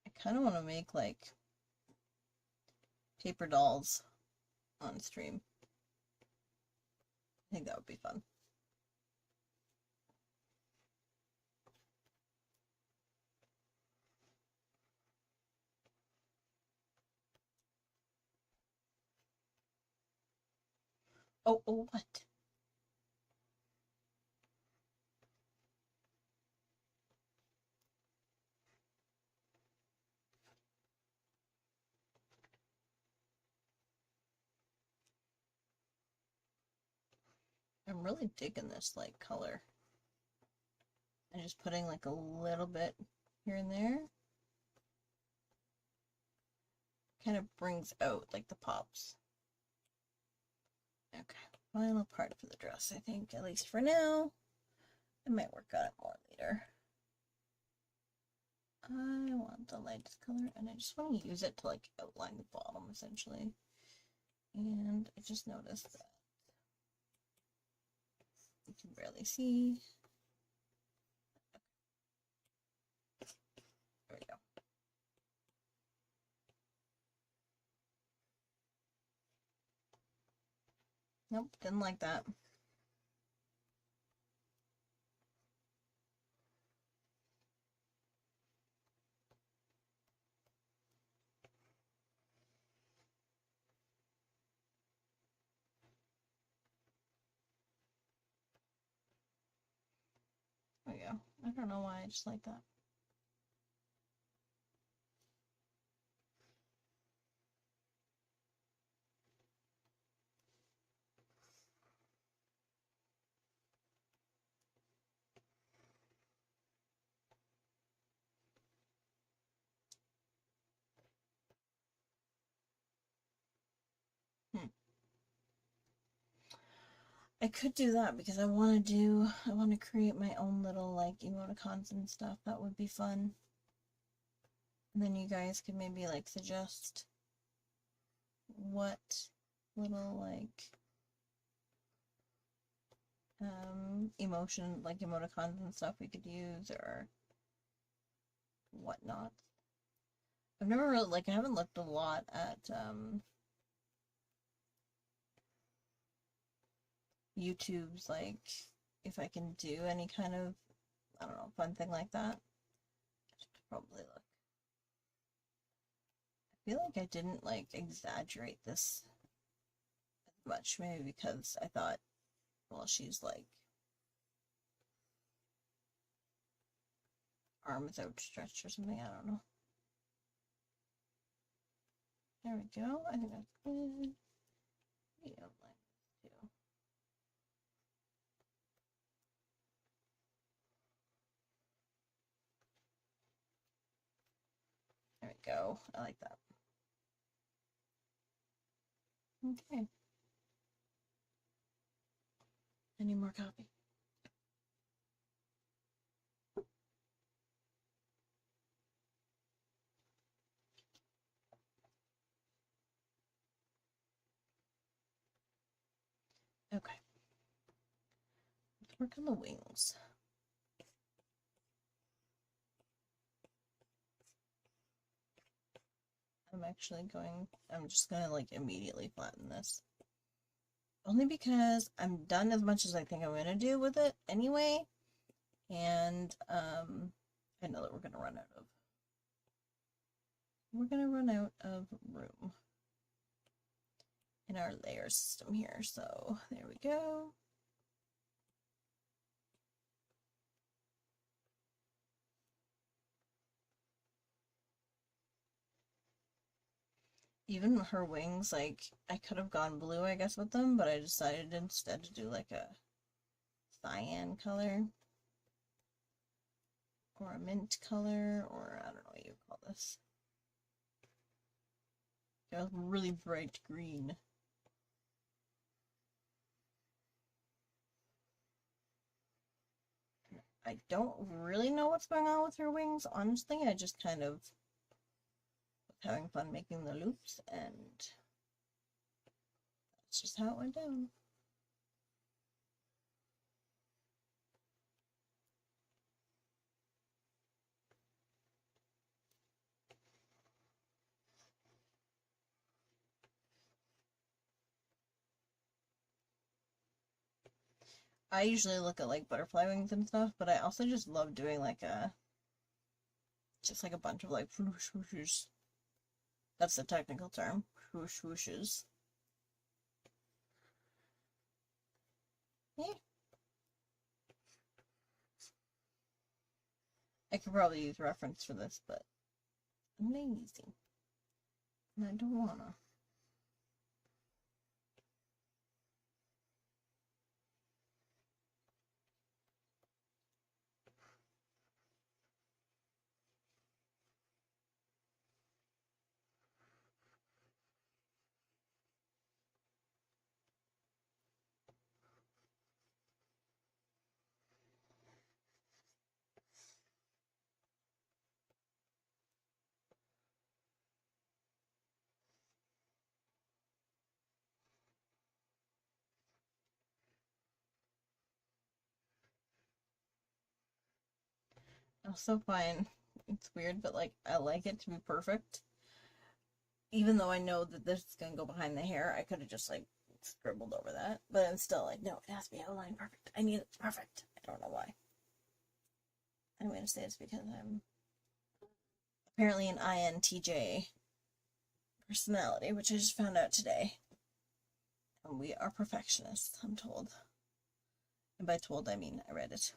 I kind of want to make like paper dolls on stream. I think that would be fun. Oh, what? I'm really digging this like color. And just putting like a little bit here and there. Kind of brings out like the pops. Okay, final part for the dress, I think, at least for now. I might work on it more later. I want the lightest color, and I just want to use it to like outline the bottom, essentially. And I just noticed that you can barely see. There we go. Nope, didn't like that. There we go. I don't know why I just like that. I could do that because I want to create my own little like emoticons and stuff. That would be fun. And then you guys could maybe like suggest what little like emotion, like emoticons and stuff we could use or whatnot. I've never really, like, I haven't looked a lot at YouTube's, like, if I can do any kind of, I don't know, fun thing like that. I should probably look. I feel like I didn't, like, exaggerate this as much, maybe because I thought, well, she's, like, arms outstretched or something, I don't know. There we go, I think that's good. The outline too. There we go, I like that. Okay. Any more copy? Okay. Let's work on the wings. I'm just gonna like immediately flatten this. Only because I'm done as much as I think I'm gonna do with it anyway. And I know that we're gonna run out of room in our layer system here. So there we go. Even her wings, like, I could have gone blue, I guess, with them, but I decided instead to do like a cyan color or a mint color, or I don't know what you call this. It was really bright green. I don't really know what's going on with her wings, honestly. I just kind of was having fun making the loops, and that's just how it went down. I usually look at like butterfly wings and stuff, but I also just love doing like just like a bunch of like whoosh whooshes. That's the technical term, whoosh whooshes. Yeah. I could probably use reference for this, but I'm lazy. And I don't wanna. I also find It's weird, but like I like it to be perfect. Even though I know that this is gonna go behind the hair, I could have just like scribbled over that. But I'm still like, no, it has to be outlined perfect. I need it perfect. I don't know why. I'm gonna say it's because I'm apparently an INTJ personality, which I just found out today. And we are perfectionists, I'm told. And by told, I mean I read it.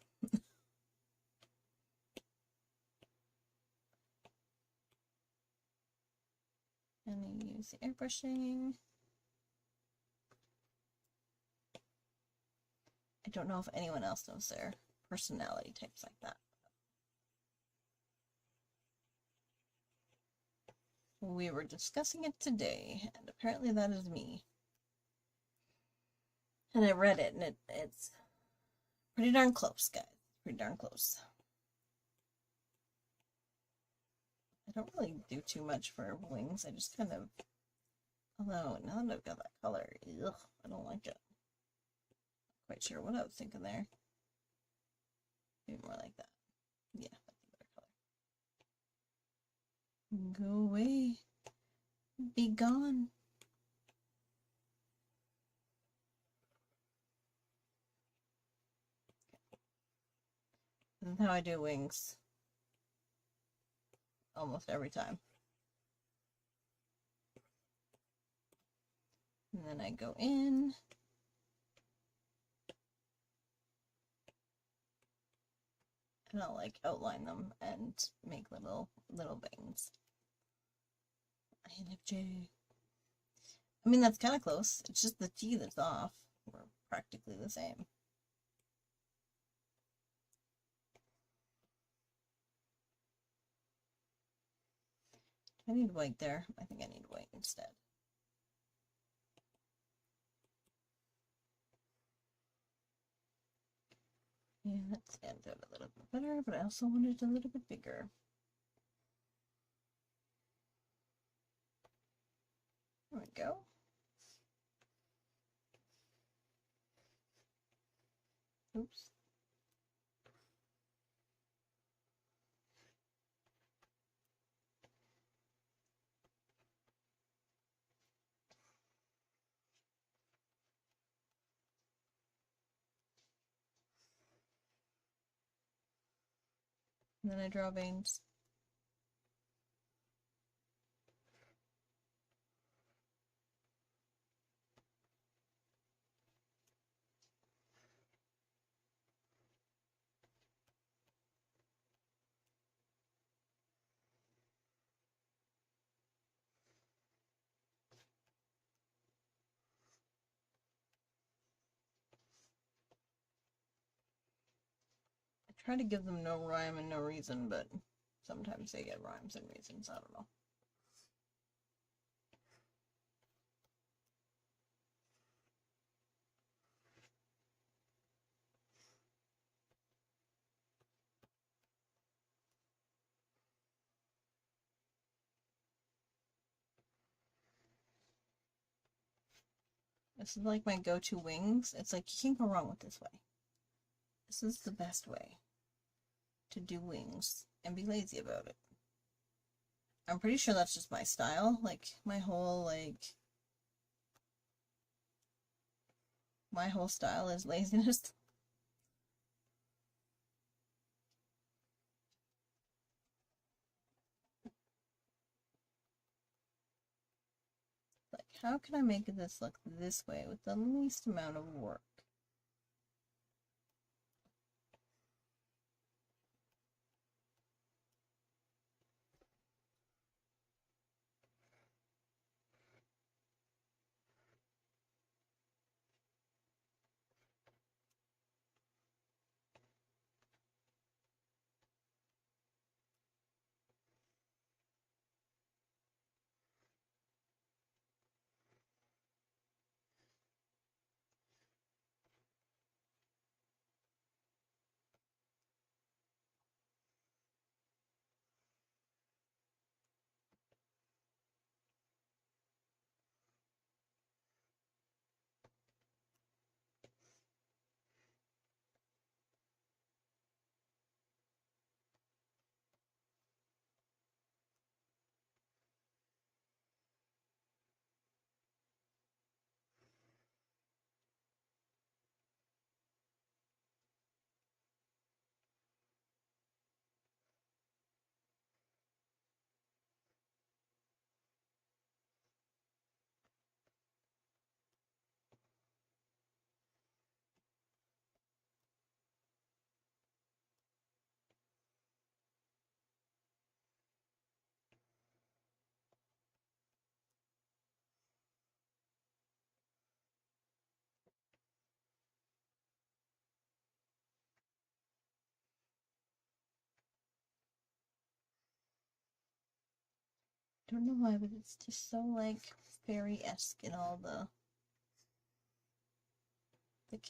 And then use the airbrushing. I don't know if anyone else knows their personality types like that. We were discussing it today, and apparently that is me. And I read it, and it's pretty darn close, guys. Pretty darn close. I don't really do too much for wings. I just kind of, although now that I've got that color, ugh, I don't like it. Not quite sure what I was thinking there. Maybe more like that. Yeah, that's a better color. Go away. Be gone. This is how I do wings. Almost every time. And then I go in. And I'll like outline them and make little bangs. INFJ. I mean, that's kind of close. It's just the T that's off. We're practically the same. I need white there. I think I need white instead. Yeah, that stands out a little bit better, but I also want it a little bit bigger. There we go. Oops. And then I draw veins. I try to give them no rhyme and no reason, but sometimes they get rhymes and reasons. I don't know. This is like my go-to wings. It's like you can't go wrong with this way. This is the best way to do wings and be lazy about it. I'm pretty sure that's just my style. Like my whole style is laziness. Like, how can I make this look this way with the least amount of work? Don't know why, but it's just so like fairy-esque in all the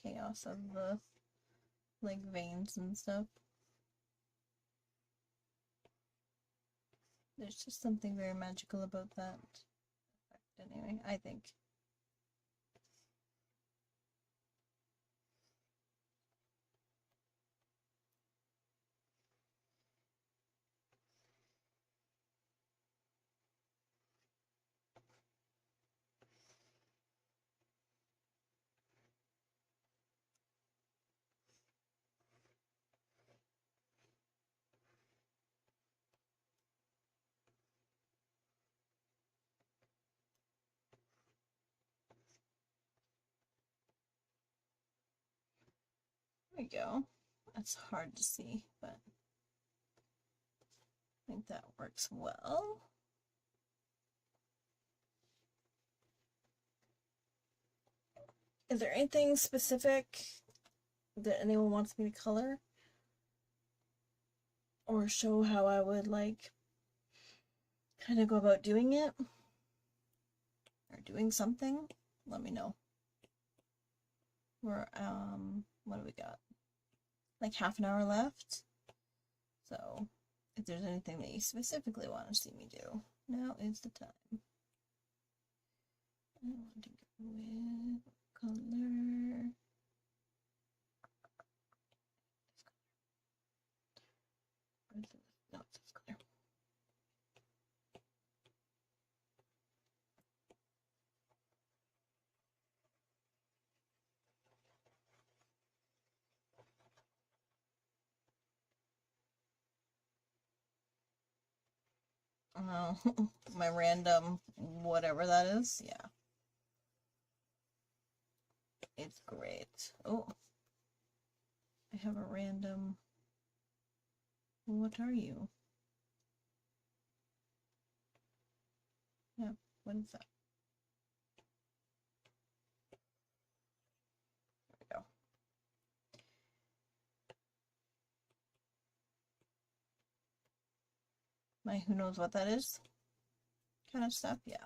chaos of the like veins and stuff. There's just something very magical about that. Anyway, I think. There we go. That's hard to see, but I think that works well. Is there anything specific that anyone wants me to color? Or show how I would like kind of go about doing it? Or doing something? Let me know. We're, what do we got? Like half an hour left. So, if there's anything that you specifically want to see me do, now is the time. I want to go with color. No, it's this color. Oh, my random whatever that is. Yeah. It's great. Oh, I have a random. What are you? Yeah, what is that? There we go. My who knows what that is kind of stuff. Yeah.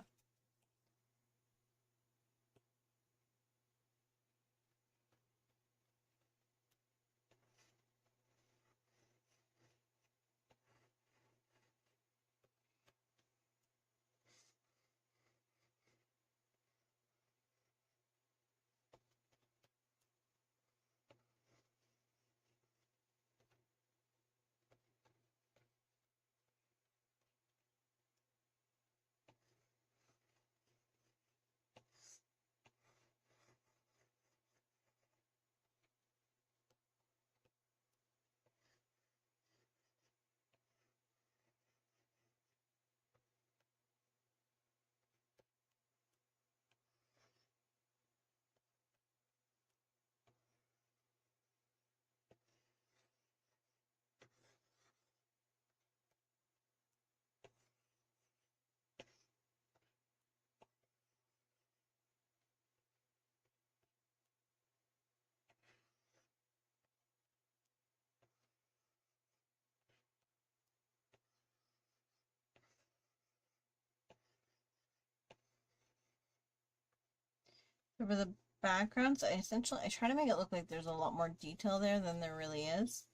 For the backgrounds, I try to make it look like there's a lot more detail there than there really is.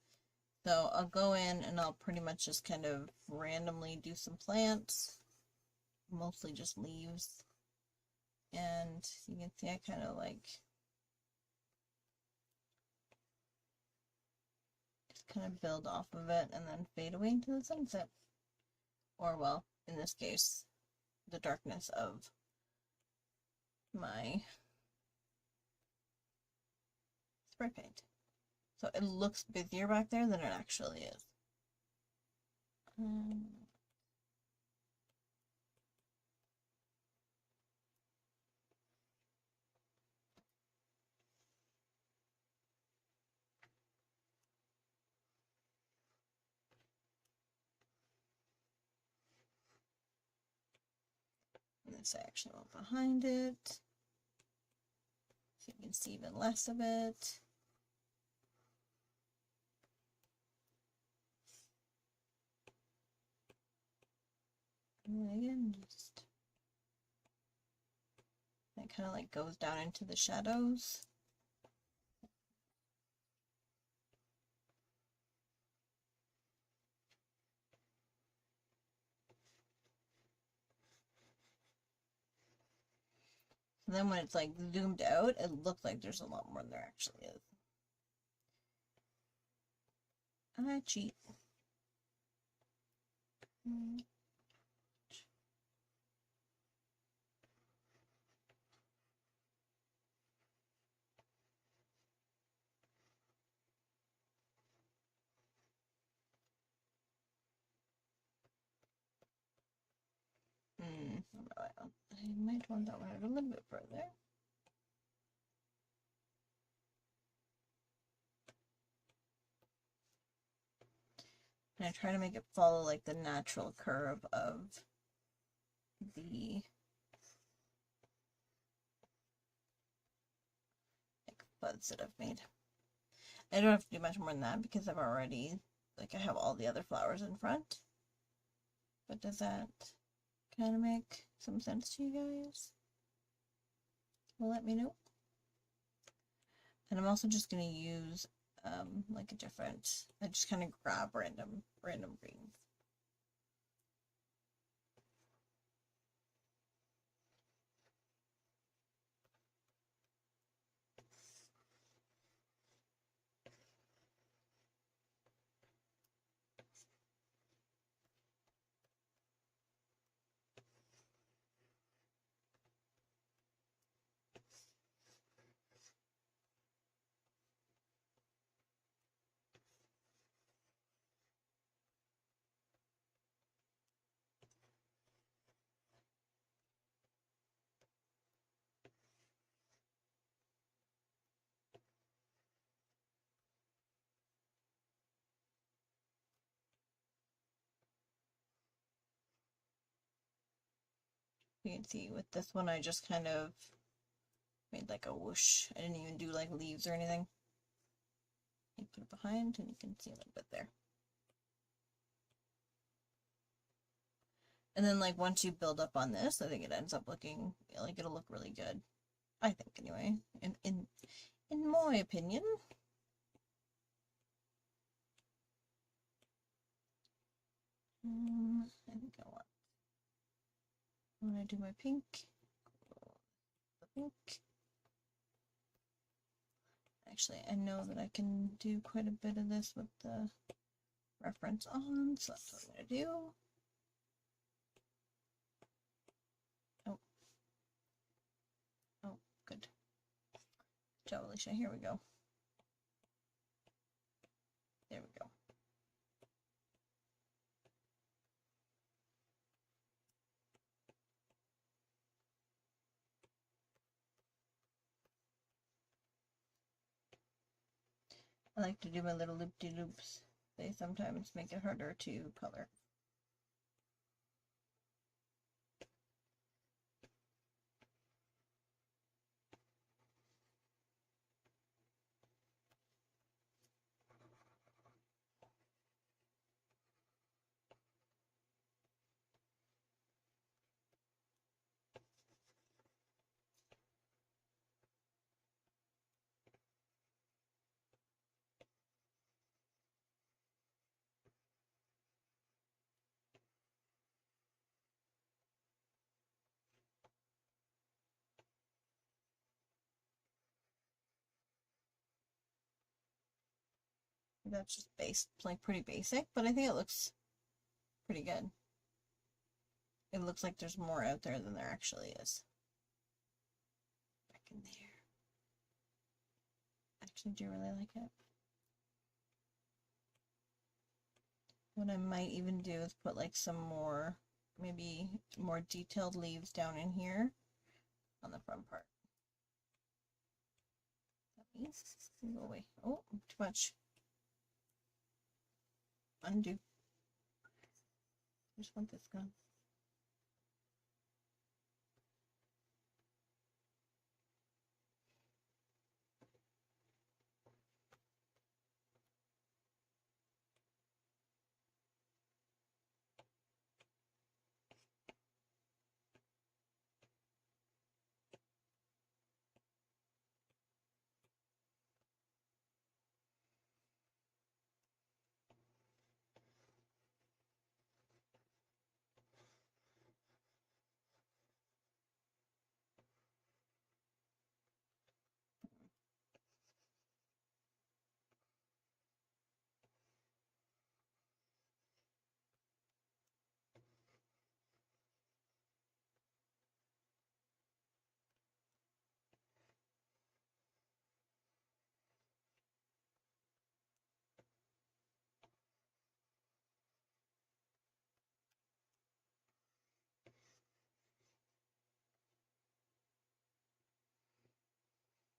So I'll go in and I'll pretty much just kind of randomly do some plants, mostly just leaves. And you can see I kind of like just kind of build off of it and then fade away into the sunset. Or, well, in this case, the darkness of my spray paint. So it looks busier back there than it actually is. And this I actually went behind it, so you can see even less of it. And then again, just it kind of like goes down into the shadows. And then when it's like zoomed out, it looks like there's a lot more than there actually is. I cheat. I might want that one out a little bit further. And I try to make it follow like the natural curve of the like buds that I've made. I don't have to do much more than that because I've already, like I have all the other flowers in front. But does that kind of make some sense to you guys? Well, let me know. And I'm also just going to use like a different, I just kind of grab random greens. You can see with this one, I just kind of made like a whoosh. I didn't even do like leaves or anything. You put it behind and you can see a little bit there. And then like once you build up on this, I think it ends up looking like it'll look really good. I think anyway, in my opinion. I think I want to do my pink. The pink. Actually, I know that I can do quite a bit of this with the reference on, so that's what I'm going to do. Oh. Oh, good. Good job, Alicia. Here we go. There we go. I like to do my little loop-de-loops. They sometimes make it harder to color. That's just like pretty basic, but I think it looks pretty good. It looks like there's more out there than there actually is. Back in there. Actually, do really like it. What I might even do is put like some more, maybe more detailed leaves down in here on the front part. That means go away. Oh, too much. Undo. I just want this gone.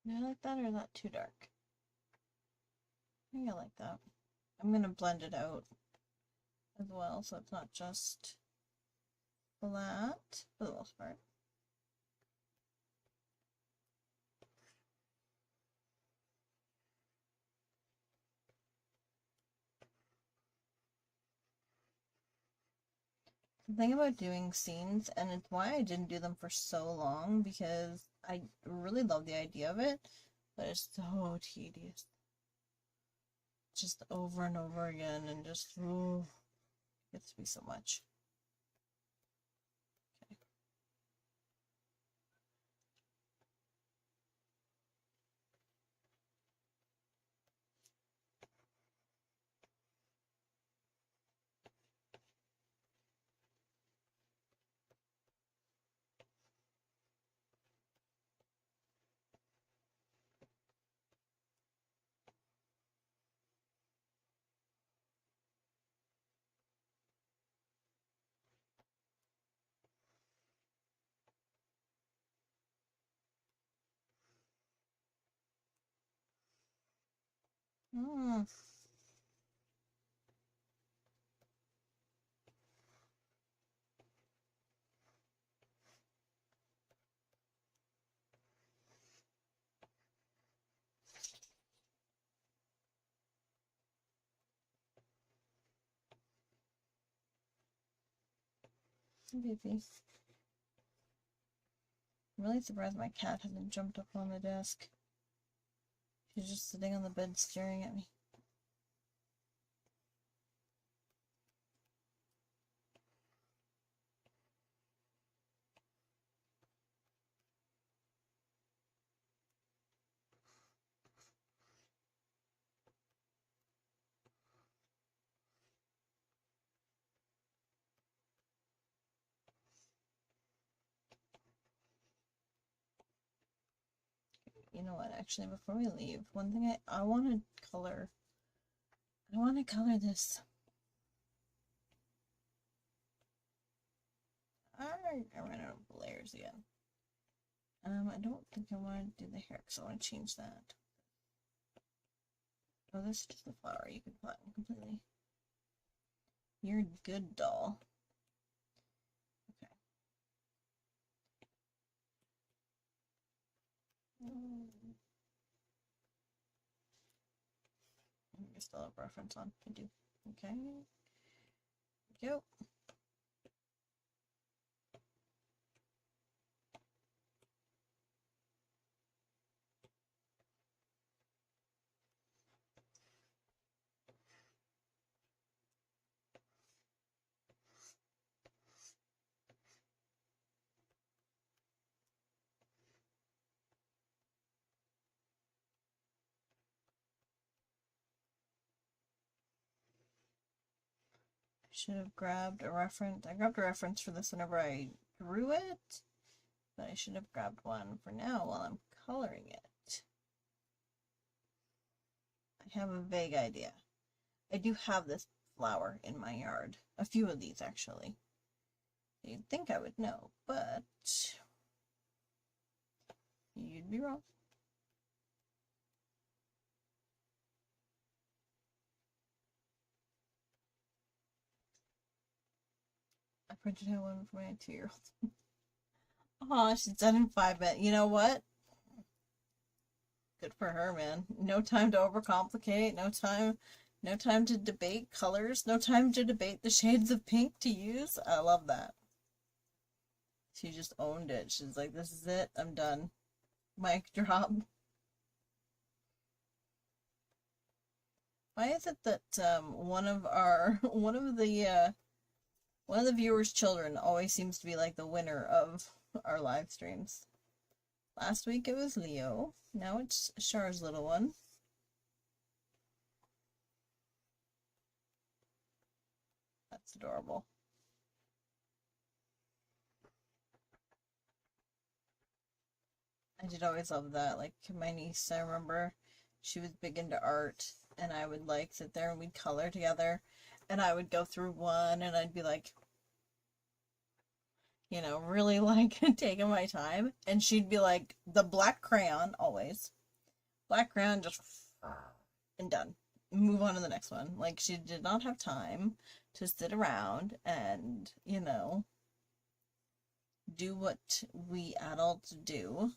Do I like that or is that too dark? I think I like that. I'm gonna blend it out as well so it's not just flat for the most part. The thing about doing scenes, and it's why I didn't do them for so long, because I really love the idea of it, but it's so tedious. Just over and over again, and just, ooh, it gets to be so much. Okay. Mm. Baby. I'm really surprised my cat hasn't jumped up on the desk. She's just sitting on the bed staring at me. You know what, actually, before we leave, one thing I want to color. I want to color this. I ran out of layers again. I don't think I want to do the hair because I want to change that. Oh, this is just the flower. You can flatten completely. You're a good doll. Okay. I still have reference on. I do. Okay. Go. Should have grabbed a reference. I grabbed a reference for this whenever I drew it, but I should have grabbed one for now while I'm coloring it. I have a vague idea. I do have this flower in my yard. A few of these, actually. You'd think I would know, but you'd be wrong. I printed out one for my 2-year-old. Oh, she's done in 5 minutes. You know what? Good for her, man. No time to overcomplicate. No time to debate colors. No time to debate the shades of pink to use. I love that. She just owned it. She's like, this is it. I'm done. Mic drop. Why is it that one of the viewers' children always seems to be like the winner of our live streams? Last week it was Leo. Now it's Char's little one. That's adorable. I did always love that. Like my niece, I remember she was big into art, and I would like sit there and we'd color together, and I would go through one and I'd be like, you know, really like taking my time. And she'd be like, the black crayon, always. Black crayon, just and done. Move on to the next one. Like, she did not have time to sit around and, you know, do what we adults do.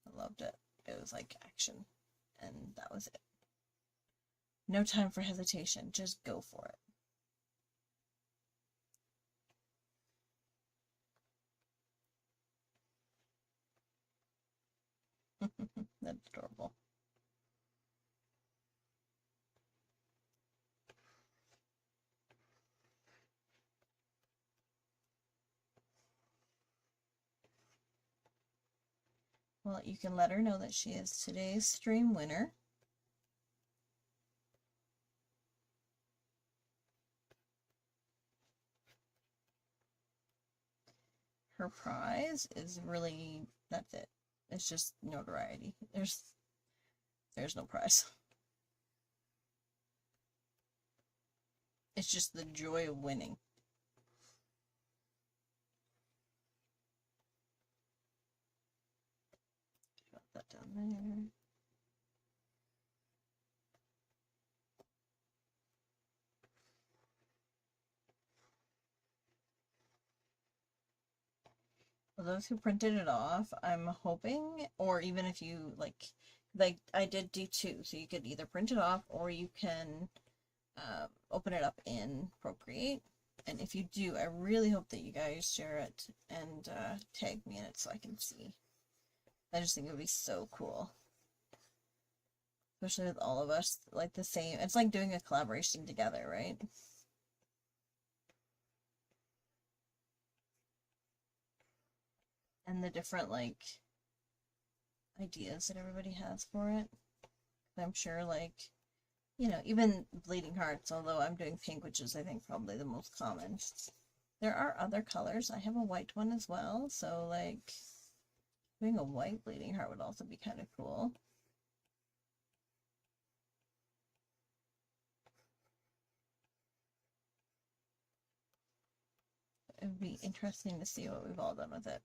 I loved it. It was like action. And that was it. No time for hesitation. Just go for it. That's adorable. Well, you can let her know that she is today's stream winner. Her prize is really, that's it. It's just notoriety. There's no prize. It's just the joy of winning. Got that down there. For those who printed it off, I'm hoping, or even if you like I did do two, so you could either print it off or you can open it up in Procreate. And if you do, I really hope that you guys share it and tag me in it so I can see. I just think it would be so cool. Especially with all of us, like the same. It's like doing a collaboration together, right? And the different, like, ideas that everybody has for it. I'm sure, like, you know, even Bleeding Hearts, although I'm doing pink, which is, I think, probably the most common. There are other colors. I have a white one as well, so, like, doing a white Bleeding Heart would also be kind of cool. It would be interesting to see what we've all done with it.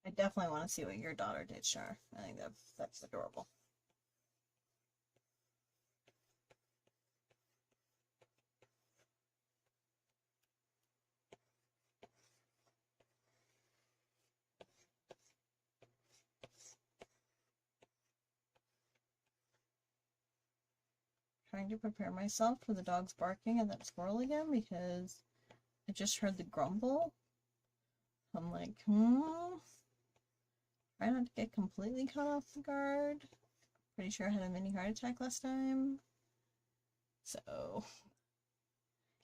I definitely want to see what your daughter did, Char. I think that's adorable. Trying to prepare myself for the dogs barking at that squirrel again because I just heard the grumble. I'm like, try not to get completely caught off the guard. Pretty sure I had a mini heart attack last time. So,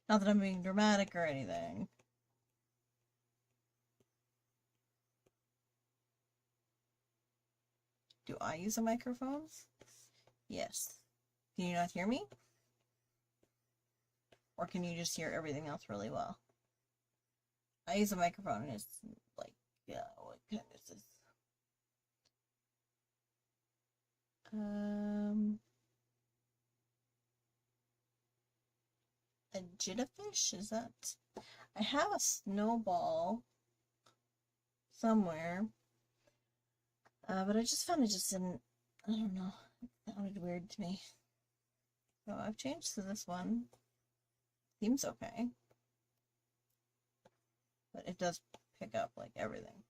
not that I'm being dramatic or anything. Do I use a microphone? Yes. Can you not hear me? Or can you just hear everything else really well? I use a microphone and it's like, yeah, what kind is this? A jittafish? Is that? I have a snowball somewhere, but I just found it just didn't, I don't know, it sounded weird to me. So I've changed to this one. Seems okay. But it does pick up like everything.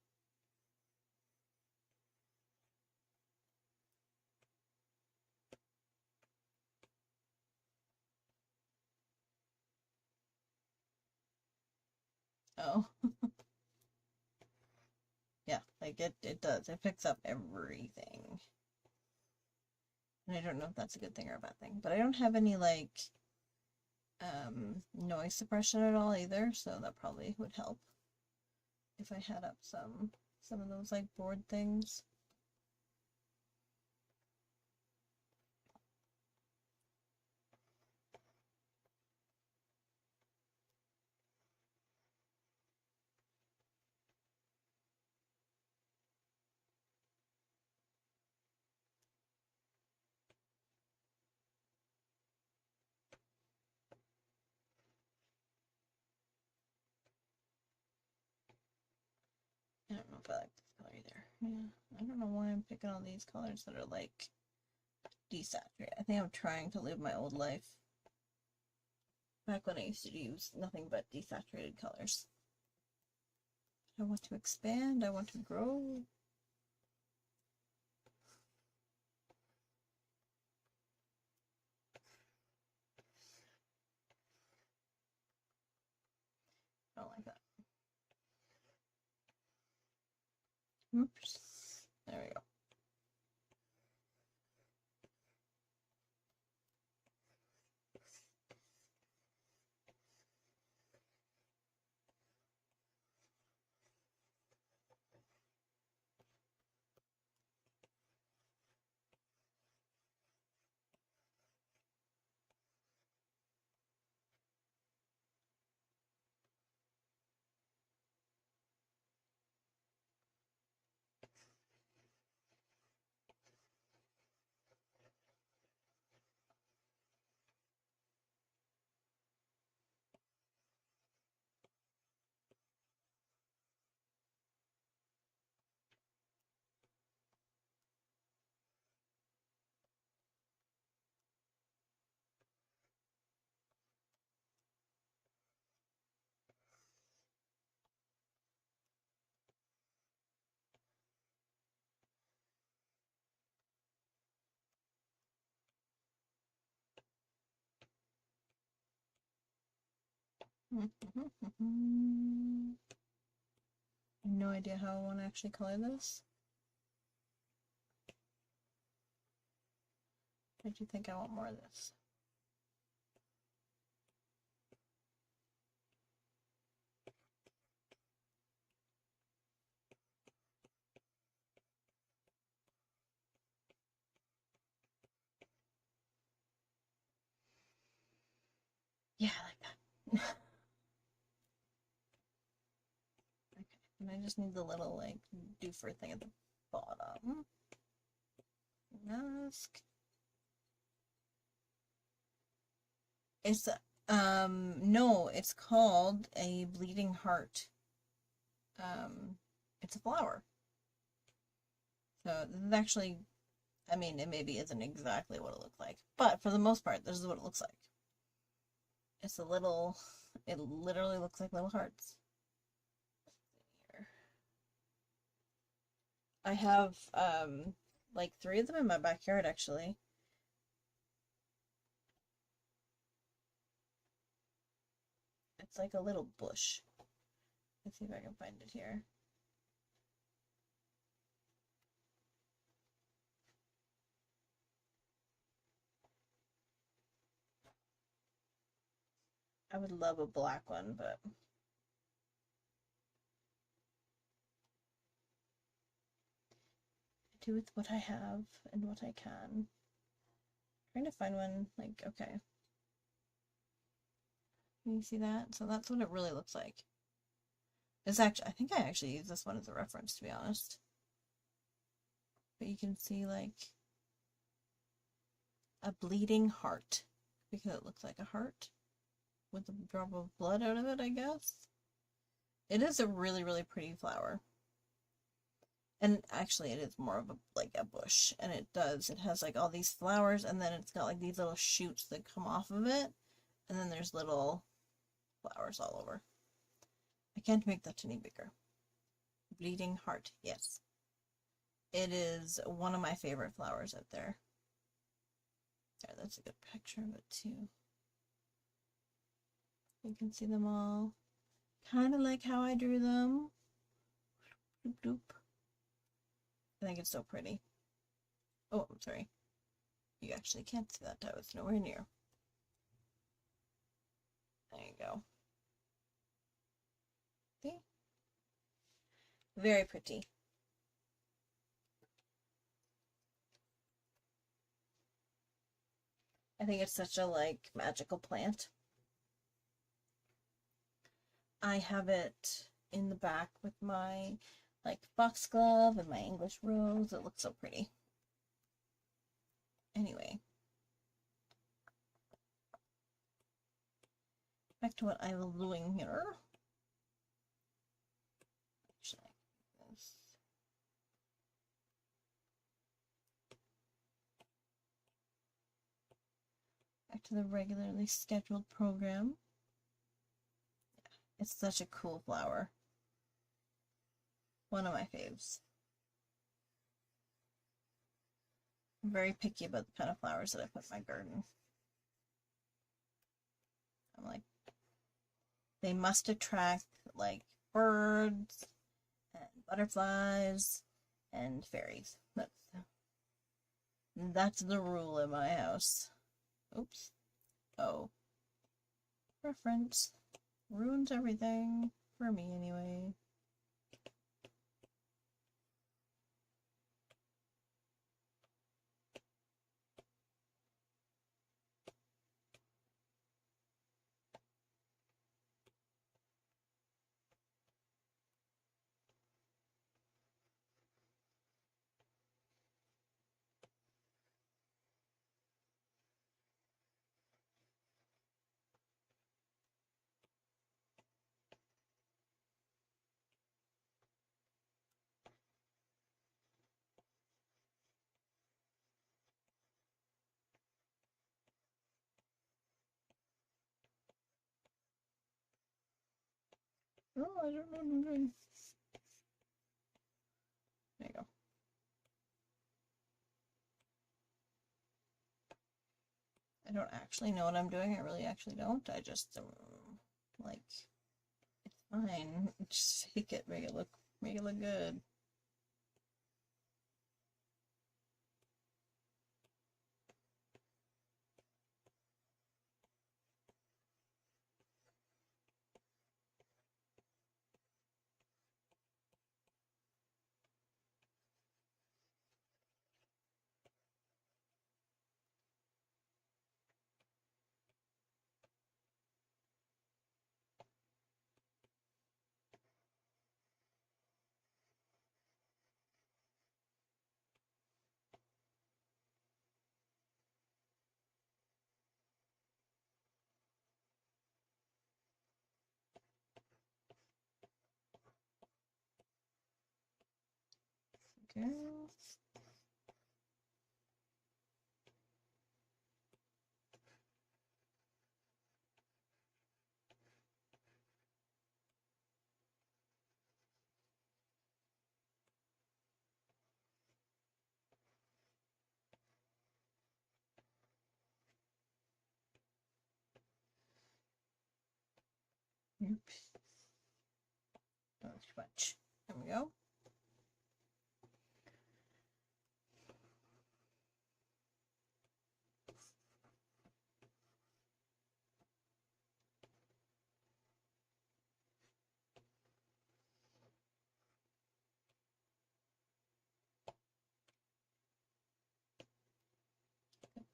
Oh. Yeah, like it does. It picks up everything. And I don't know if that's a good thing or a bad thing. But I don't have any like noise suppression at all either, so that probably would help if I had up some of those like board things. I don't know if I like this color either. Yeah, I don't know why I'm picking all these colors that are like desaturated. I think I'm trying to live my old life. Back when I used to use nothing but desaturated colors. I want to expand, I want to grow. I don't like that. Oops. There we go. No idea how I want to actually color this. I do think I want more of this. Yeah, I like that. Okay, and I just need the little like doofer thing at the bottom. Mask. It's no, it's called a bleeding heart. It's a flower. So this is actually, I mean, it maybe isn't exactly what it looks like, but for the most part, this is what it looks like. It's a little, it literally looks like little hearts. Here. I have like 3 of them in my backyard actually. It's like a little bush. Let's see if I can find it here. I would love a black one, but I do with what I have and what I can. Trying to find one, like, okay. Can you see that? So that's what it really looks like. It's actually, I think I actually use this one as a reference, to be honest. But you can see, like, a bleeding heart, because it looks like a heart with a drop of blood out of it, I guess. It is a really, really pretty flower. And actually it is more of a like a bush, and it has like all these flowers, and then it's got like these little shoots that come off of it, and then there's little flowers all over. I can't make that any bigger. Bleeding heart, yes. It is one of my favorite flowers out there. There, that's a good picture of it too. You can see them all. Kind of like how I drew them. Doop doop. I think it's so pretty. Oh, I'm sorry. You actually can't see that. I was nowhere near. There you go. See? Very pretty. I think it's such a like magical plant. I have it in the back with my like foxglove and my English rose. It looks so pretty. Anyway, back to what I was doing here. Actually, this. Back to the regularly scheduled program. It's such a cool flower. One of my faves. I'm very picky about the kind of flowers that I put in my garden. I'm like, they must attract like birds and butterflies and fairies. That's the rule in my house. Oops. Oh. Preference ruins everything. For me, anyway. Oh, I don't know what I'm doing. There you go. I don't actually know what I'm doing. I really actually don't. I just like, it's fine. Just fake it, make it look good. Okay. Oops. Not too much. There we go.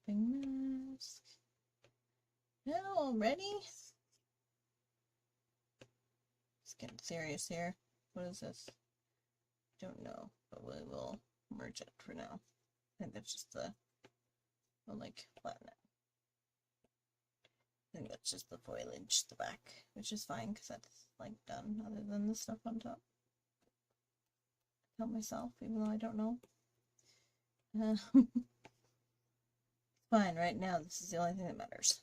Cupping mask. No, already? It's getting serious here. What is this? Don't know, but we will merge it for now. I think that's just the, we'll like flatten it. I think that's just the foliage, the back, which is fine because that's like done other than the stuff on top. Help myself, even though I don't know. Fine, right now this is the only thing that matters.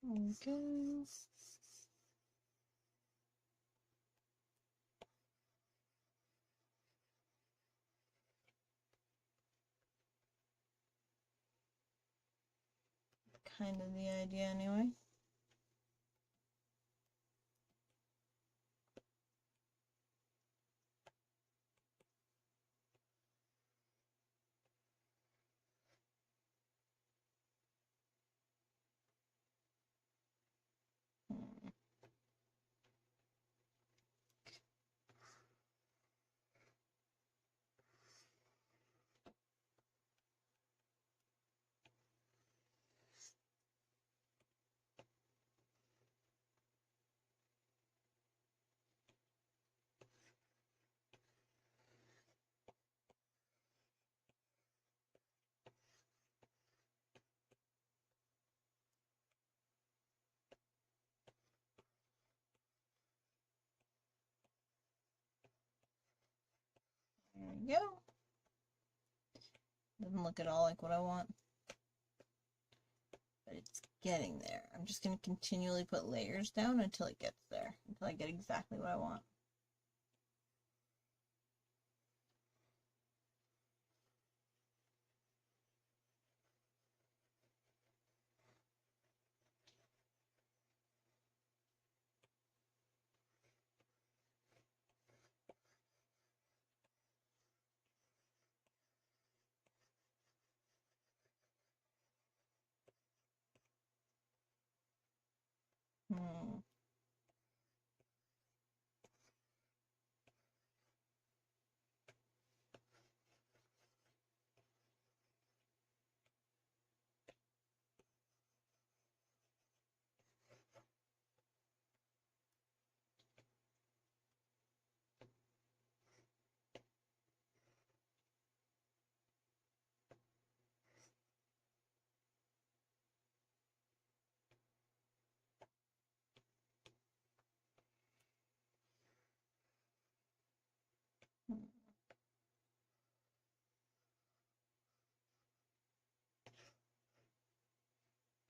Okay. Kind of the idea anyway. There we go. Doesn't look at all like what I want, but it's getting there. I'm just going to continually put layers down until it gets there, until I get exactly what I want. Hmm.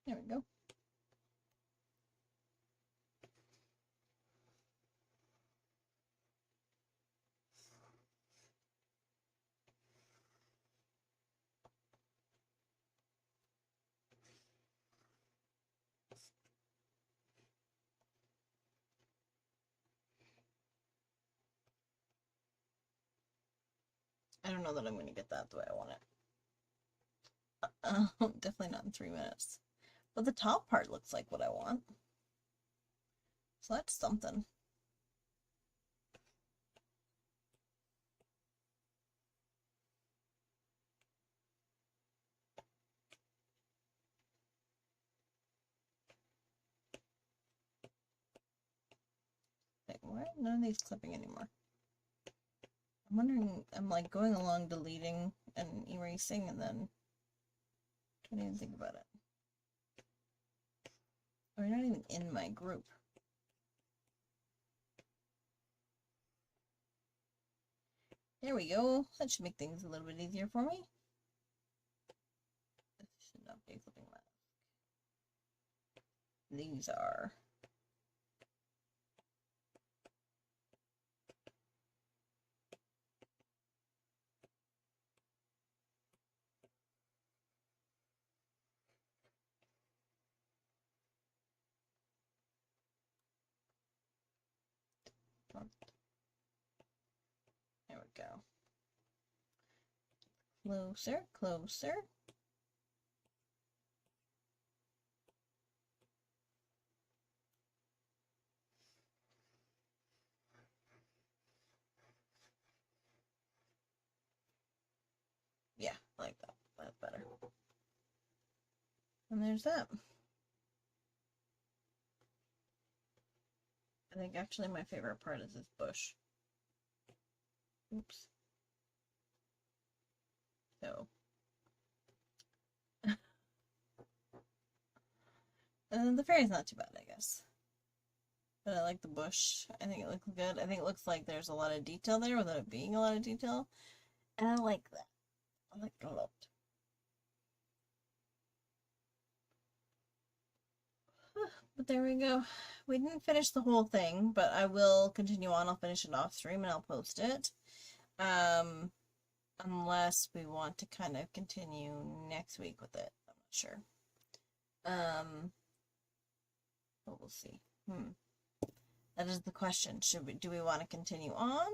There we go. I don't know that I'm going to get that the way I want it. Definitely not in 3 minutes. But the top part looks like what I want. So that's something. Wait, why are none of these clipping anymore? I'm wondering, I'm like going along deleting and erasing and then don't even think about it. Or you're not even in my group. There we go. That should make things a little bit easier for me. This should not be a clipping mask. These are. There we go. Closer, closer. Yeah, I like that. That's better. And there's that. I think actually my favorite part is this bush. Oops. So. And the fairy's not too bad, I guess. But I like the bush. I think it looks good. I think it looks like there's a lot of detail there without it being a lot of detail. And I like that. I like it a lot. But there we go. We didn't finish the whole thing, but I will continue on. I'll finish it off stream and I'll post it. Unless we want to kind of continue next week with it. I'm not sure. But we'll see. That is the question. Do we want to continue on?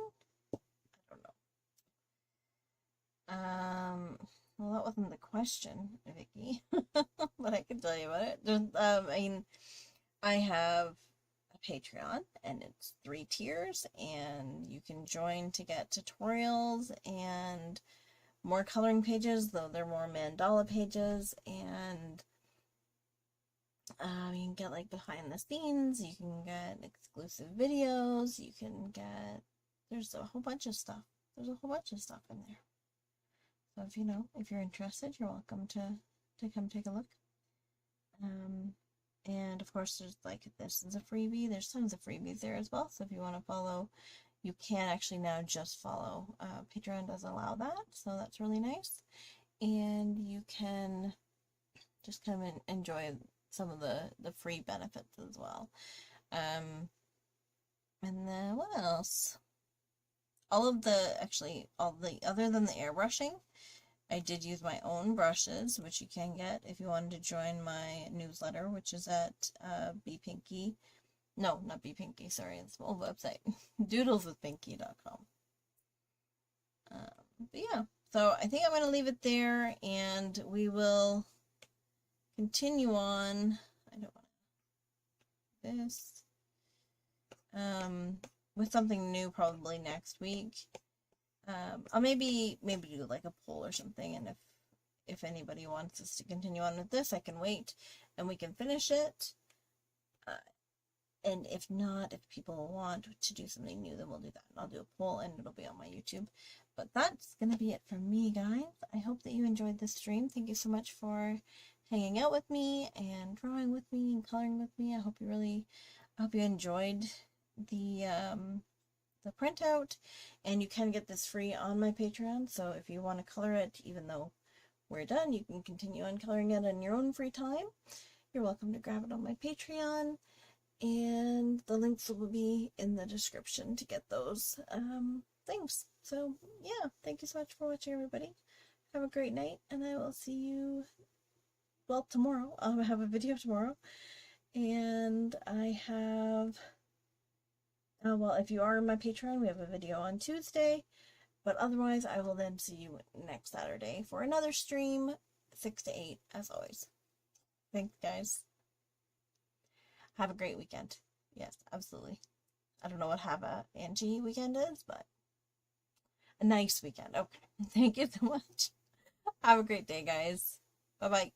I don't know. Well, that wasn't the question, Vicky. But I can tell you about it. I have a Patreon, and it's 3 tiers, and you can join to get tutorials and more coloring pages, though they're more mandala pages, and you can get like behind the scenes, you can get exclusive videos, you can get, there's a whole bunch of stuff. There's a whole bunch of stuff in there. So if you're interested, you're welcome to come take a look. And of course, there's this is a freebie. There's tons of freebies there as well. So if you want to follow, you can actually now just follow. Patreon does allow that, so that's really nice. And you can just come and enjoy some of the free benefits as well. And then what else? All the other than the airbrushing, I did use my own brushes, which you can get if you wanted to join my newsletter, which is at Pinkee. No, not Pinkee, sorry, it's my old website, doodleswithpinkee.com. But yeah, so I think I'm going to leave it there, and we will continue on. I don't want this. With something new probably next week. I'll maybe do like a poll or something, and if anybody wants us to continue on with this, I can wait and we can finish it. And if not, if people want to do something new, then we'll do that. And I'll do a poll and it'll be on my YouTube. But that's going to be it from me, guys. I hope that you enjoyed this stream. Thank you so much for hanging out with me and drawing with me and coloring with me. I hope you enjoyed the printout, and you can get this free on my Patreon. So if you want to color it, even though we're done, you can continue on coloring it in your own free time. You're welcome to grab it on my Patreon, and the links will be in the description to get those things. So yeah, thank you so much for watching, everybody. Have a great night, and I will see you, well, tomorrow. I'll have a video tomorrow, and I have, well, if you are on my Patreon, we have a video on Tuesday, but otherwise I will then see you next Saturday for another stream, 6 to 8, as always. Thanks, guys. Have a great weekend. Yes, absolutely. I don't know what have a Angie weekend is, but a nice weekend. Okay. Thank you so much. Have a great day, guys. Bye-bye.